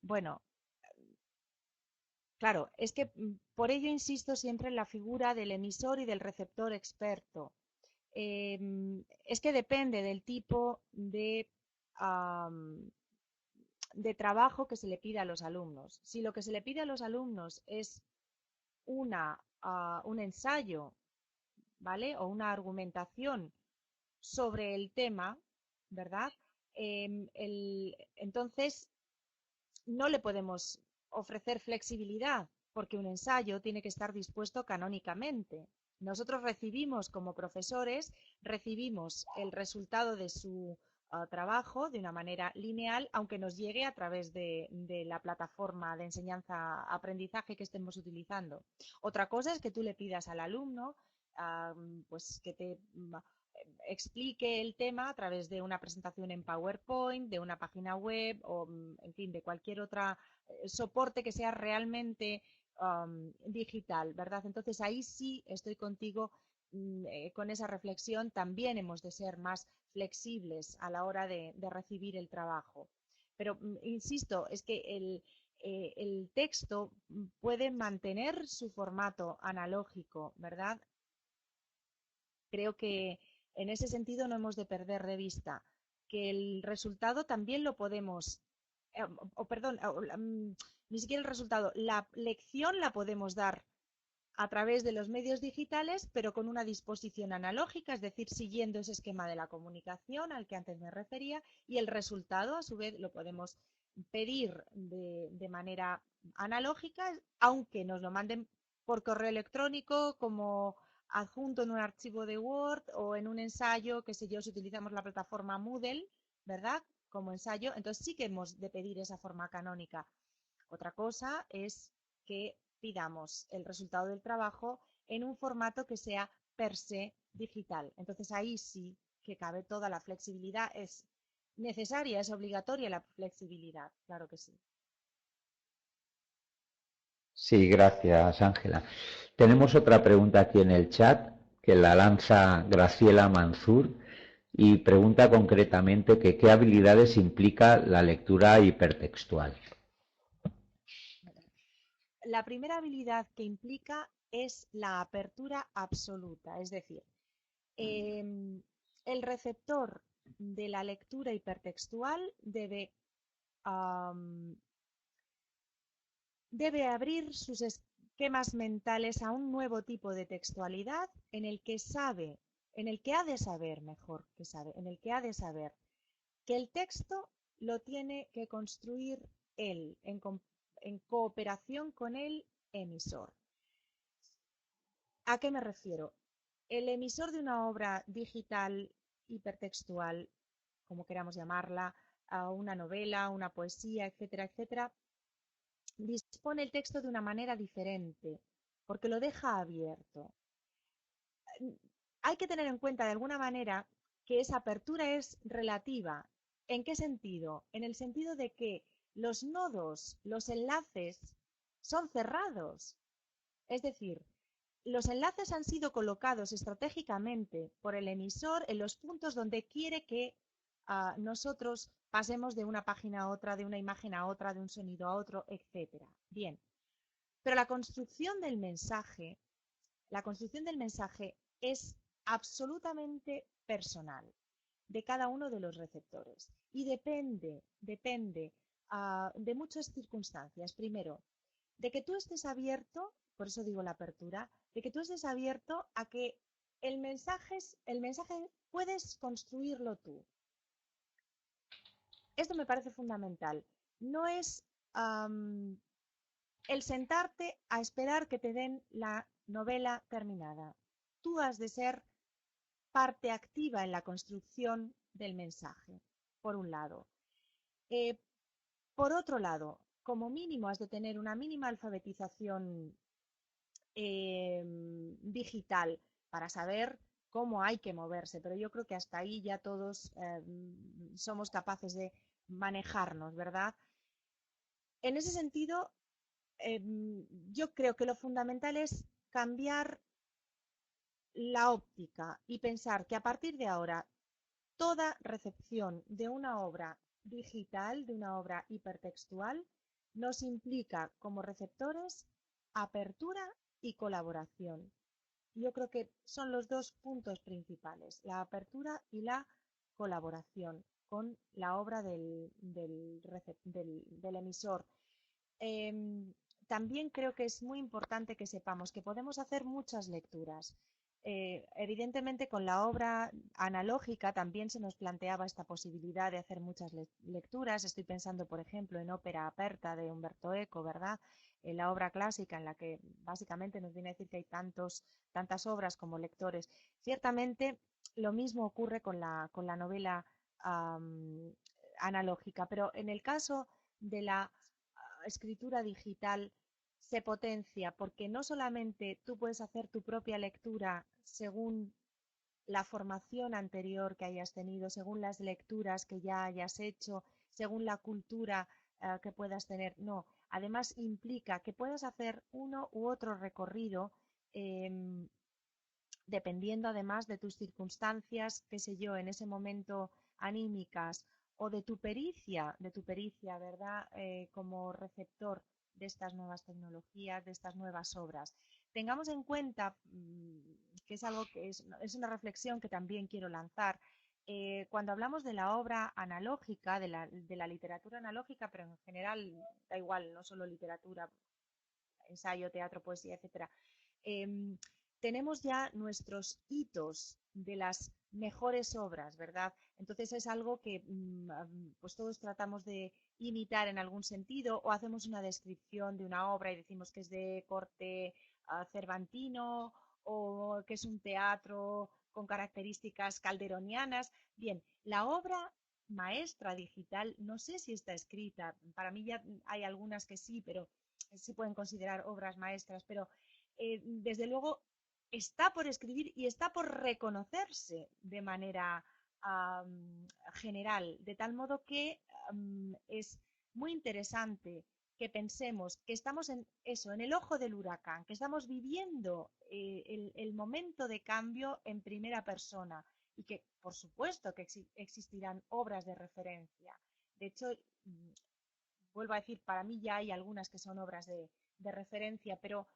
Speaker 2: Bueno, claro, es que por ello insisto siempre en la figura del emisor y del receptor experto. Es que depende del tipo de trabajo que se le pide a los alumnos. Si lo que se le pide a los alumnos es un ensayo, ¿vale? O una argumentación sobre el tema, ¿verdad? Entonces, no le podemos ofrecer flexibilidad, porque un ensayo tiene que estar dispuesto canónicamente. Nosotros recibimos, como profesores, recibimos el resultado de su trabajo de una manera lineal, aunque nos llegue a través de la plataforma de enseñanza-aprendizaje que estemos utilizando. Otra cosa es que tú le pidas al alumno pues que te explique el tema a través de una presentación en PowerPoint, de una página web o, en fin, de cualquier otra soporte que sea realmente digital, ¿verdad? Entonces ahí sí estoy contigo con esa reflexión. También hemos de ser más flexibles a la hora de recibir el trabajo. Pero, insisto, es que el texto puede mantener su formato analógico, ¿verdad? Creo que en ese sentido no hemos de perder de vista que el resultado también lo podemos, ni siquiera el resultado, la lección la podemos dar a través de los medios digitales, pero con una disposición analógica, es decir, siguiendo ese esquema de la comunicación al que antes me refería, y el resultado, a su vez, lo podemos pedir de manera analógica, aunque nos lo manden por correo electrónico, como adjunto en un archivo de Word o en un ensayo, qué sé yo, si utilizamos la plataforma Moodle, ¿verdad? Como ensayo, entonces sí que hemos de pedir esa forma canónica. Otra cosa es que pidamos el resultado del trabajo en un formato que sea per se digital. Entonces ahí sí que cabe toda la flexibilidad. Es necesaria, es obligatoria la flexibilidad, claro que sí.
Speaker 1: Sí, gracias, Ángela. Tenemos otra pregunta aquí en el chat que la lanza Graciela Manzur y pregunta concretamente que qué habilidades implica la lectura hipertextual.
Speaker 2: La primera habilidad que implica es la apertura absoluta, es decir, el receptor de la lectura hipertextual debe abrir sus esquemas mentales a un nuevo tipo de textualidad en el que sabe, en el que ha de saber, mejor que sabe, en el que ha de saber que el texto lo tiene que construir él, en cooperación con el emisor. ¿A qué me refiero? El emisor de una obra digital hipertextual, como queramos llamarla, a una novela, una poesía, etcétera, etcétera, dispone el texto de una manera diferente, porque lo deja abierto. Hay que tener en cuenta de alguna manera que esa apertura es relativa. ¿En qué sentido? En el sentido de que los nodos, los enlaces, son cerrados. Es decir, los enlaces han sido colocados estratégicamente por el emisor en los puntos donde quiere que nosotros pasemos de una página a otra, de una imagen a otra, de un sonido a otro, etcétera. Bien, pero la construcción del mensaje es absolutamente personal de cada uno de los receptores y depende de muchas circunstancias. Primero, de que tú estés abierto, por eso digo la apertura, de que tú estés abierto a que el mensaje puedes construirlo tú. Esto me parece fundamental. No es el sentarte a esperar que te den la novela terminada. Tú has de ser parte activa en la construcción del mensaje, por un lado. Eh, por otro lado, como mínimo has de tener una mínima alfabetización digital para saber cómo hay que moverse, pero yo creo que hasta ahí ya todos somos capaces de manejarnos, ¿verdad? En ese sentido, yo creo que lo fundamental es cambiar la óptica y pensar que a partir de ahora toda recepción de una obra digital, de una obra hipertextual, nos implica como receptores apertura y colaboración. Yo creo que son los dos puntos principales, la apertura y la colaboración con la obra del emisor. También creo que es muy importante que sepamos que podemos hacer muchas lecturas. Evidentemente, con la obra analógica también se nos planteaba esta posibilidad de hacer muchas lecturas. Estoy pensando, por ejemplo, en Ópera Aperta de Umberto Eco, ¿verdad? En la obra clásica en la que básicamente nos viene a decir que hay tantas obras como lectores. Ciertamente, lo mismo ocurre con la novela analógica, pero en el caso de la escritura digital se potencia porque no solamente tú puedes hacer tu propia lectura según la formación anterior que hayas tenido, según las lecturas que ya hayas hecho, según la cultura que puedas tener. No, además implica que puedas hacer uno u otro recorrido dependiendo además de tus circunstancias, qué sé yo, en ese momento anímicas o de tu pericia, ¿verdad? Como receptor de estas nuevas tecnologías, de estas nuevas obras. Tengamos en cuenta que es algo que es una reflexión que también quiero lanzar. Cuando hablamos de la obra analógica, de la literatura analógica, pero en general da igual, no solo literatura, ensayo, teatro, poesía, etcétera. Tenemos ya nuestros hitos de las mejores obras, ¿verdad? Entonces es algo que pues todos tratamos de imitar en algún sentido o hacemos una descripción de una obra y decimos que es de corte cervantino o que es un teatro con características calderonianas. Bien, la obra maestra digital, no sé si está escrita, para mí ya hay algunas que sí, pero se pueden considerar obras maestras, pero desde luego está por escribir y está por reconocerse de manera general, de tal modo que es muy interesante que pensemos que estamos en eso, en el ojo del huracán, que estamos viviendo el momento de cambio en primera persona y que, por supuesto, que existirán obras de referencia. De hecho, vuelvo a decir, para mí ya hay algunas que son obras de referencia, pero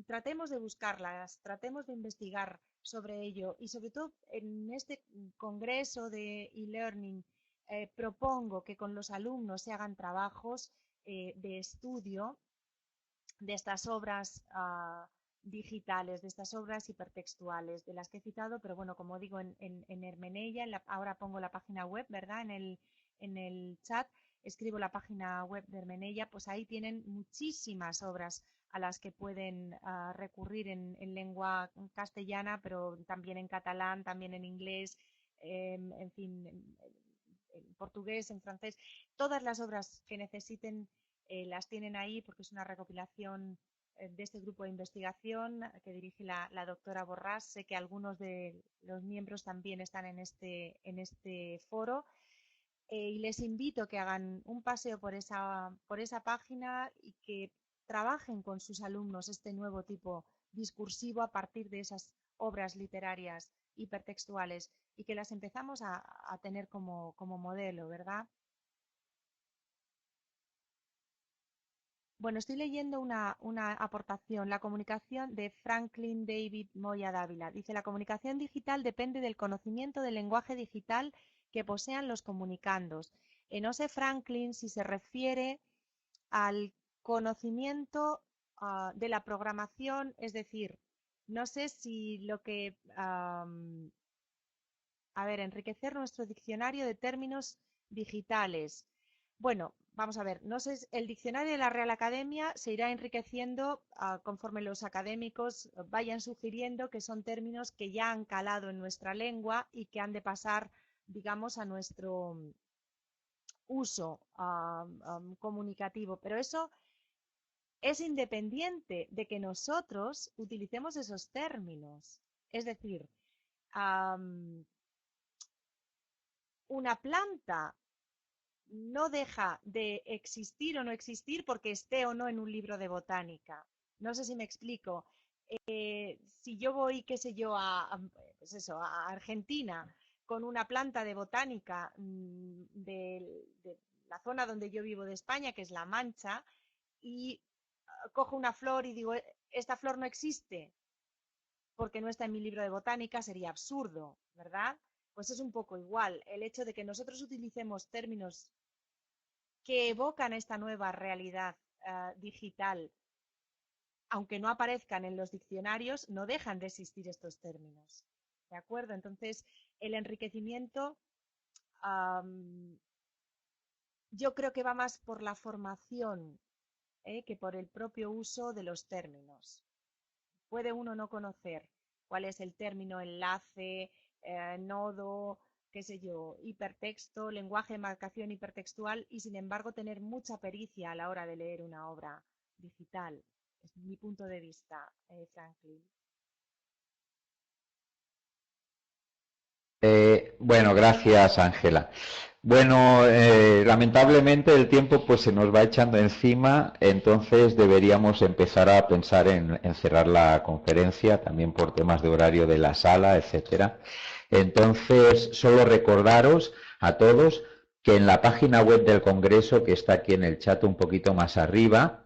Speaker 2: tratemos de buscarlas, tratemos de investigar sobre ello y sobre todo en este congreso de e-learning propongo que con los alumnos se hagan trabajos de estudio de estas obras digitales, de estas obras hipertextuales, de las que he citado, pero bueno, como digo, en Hermeneia, ahora pongo la página web, ¿verdad? En el chat escribo la página web de Hermeneia, pues ahí tienen muchísimas obras a las que pueden recurrir en lengua castellana, pero también en catalán, también en inglés, en fin, en portugués, en francés. Todas las obras que necesiten las tienen ahí porque es una recopilación de este grupo de investigación que dirige la doctora Borràs. Sé que algunos de los miembros también están en este foro. Y les invito a que hagan un paseo por esa página y que trabajen con sus alumnos este nuevo tipo discursivo a partir de esas obras literarias hipertextuales y que las empezamos a tener como modelo, ¿verdad? Bueno, estoy leyendo una aportación, la comunicación de Franklin David Moya Dávila. Dice, la comunicación digital depende del conocimiento del lenguaje digital que posean los comunicandos. No sé, Franklin, si se refiere al conocimiento de la programación, es decir, no sé si lo que, a ver, enriquecer nuestro diccionario de términos digitales. Bueno, vamos a ver, no sé, el diccionario de la Real Academia se irá enriqueciendo conforme los académicos vayan sugiriendo que son términos que ya han calado en nuestra lengua y que han de pasar, digamos, a nuestro uso comunicativo. Pero eso es independiente de que nosotros utilicemos esos términos. Es decir, una planta no deja de existir o no existir porque esté o no en un libro de botánica. No sé si me explico. Si yo voy, qué sé yo, pues eso, a Argentina con una planta de botánica de la zona donde yo vivo de España, que es La Mancha, y cojo una flor y digo, esta flor no existe porque no está en mi libro de botánica, sería absurdo, ¿verdad? Pues es un poco igual. El hecho de que nosotros utilicemos términos que evocan esta nueva realidad digital, aunque no aparezcan en los diccionarios, no dejan de existir estos términos. ¿De acuerdo? Entonces, el enriquecimiento yo creo que va más por la formación que por el propio uso de los términos. Puede uno no conocer cuál es el término enlace, nodo, qué sé yo, hipertexto, lenguaje de marcación hipertextual y sin embargo tener mucha pericia a la hora de leer una obra digital. Es mi punto de vista, Franklin.
Speaker 1: Bueno, gracias, Ángela. Bueno, lamentablemente el tiempo pues se nos va echando encima, entonces deberíamos empezar a pensar en cerrar la conferencia, también por temas de horario de la sala, etcétera. Entonces, solo recordaros a todos que en la página web del Congreso, que está aquí en el chat un poquito más arriba,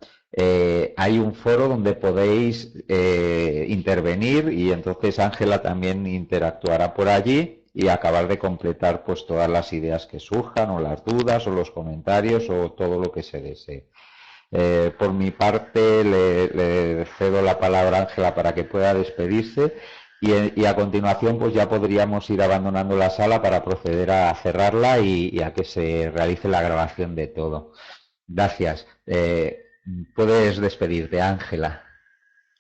Speaker 1: hay un foro donde podéis intervenir y entonces Ángela también interactuará por allí y acabar de completar pues todas las ideas que surjan o las dudas o los comentarios o todo lo que se desee. Por mi parte le cedo la palabra a Ángela para que pueda despedirse y a continuación pues ya podríamos ir abandonando la sala para proceder a cerrarla y a que se realice la grabación de todo. Gracias. Puedes despedirte, Ángela.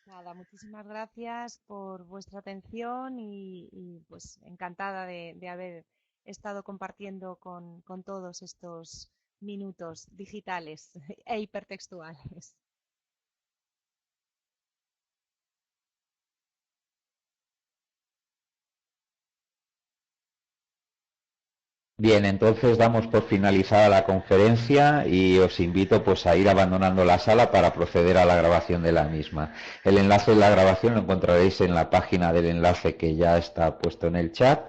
Speaker 2: Nada, muchísimas gracias por vuestra atención y pues encantada de haber estado compartiendo con todos estos minutos digitales e hipertextuales.
Speaker 1: Bien, entonces damos por finalizada la conferencia y os invito pues a ir abandonando la sala para proceder a la grabación de la misma. El enlace de la grabación lo encontraréis en la página del enlace que ya está puesto en el chat.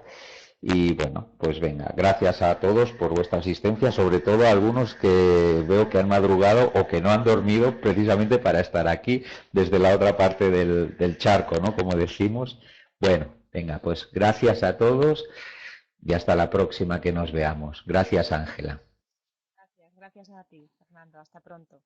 Speaker 1: Y bueno, pues venga, gracias a todos por vuestra asistencia, sobre todo a algunos que veo que han madrugado o que no han dormido precisamente para estar aquí desde la otra parte del charco, ¿no? Como decimos. Bueno, venga, pues gracias a todos. Y hasta la próxima que nos veamos. Gracias, Ángela.
Speaker 2: Gracias a ti, Fernando. Hasta pronto.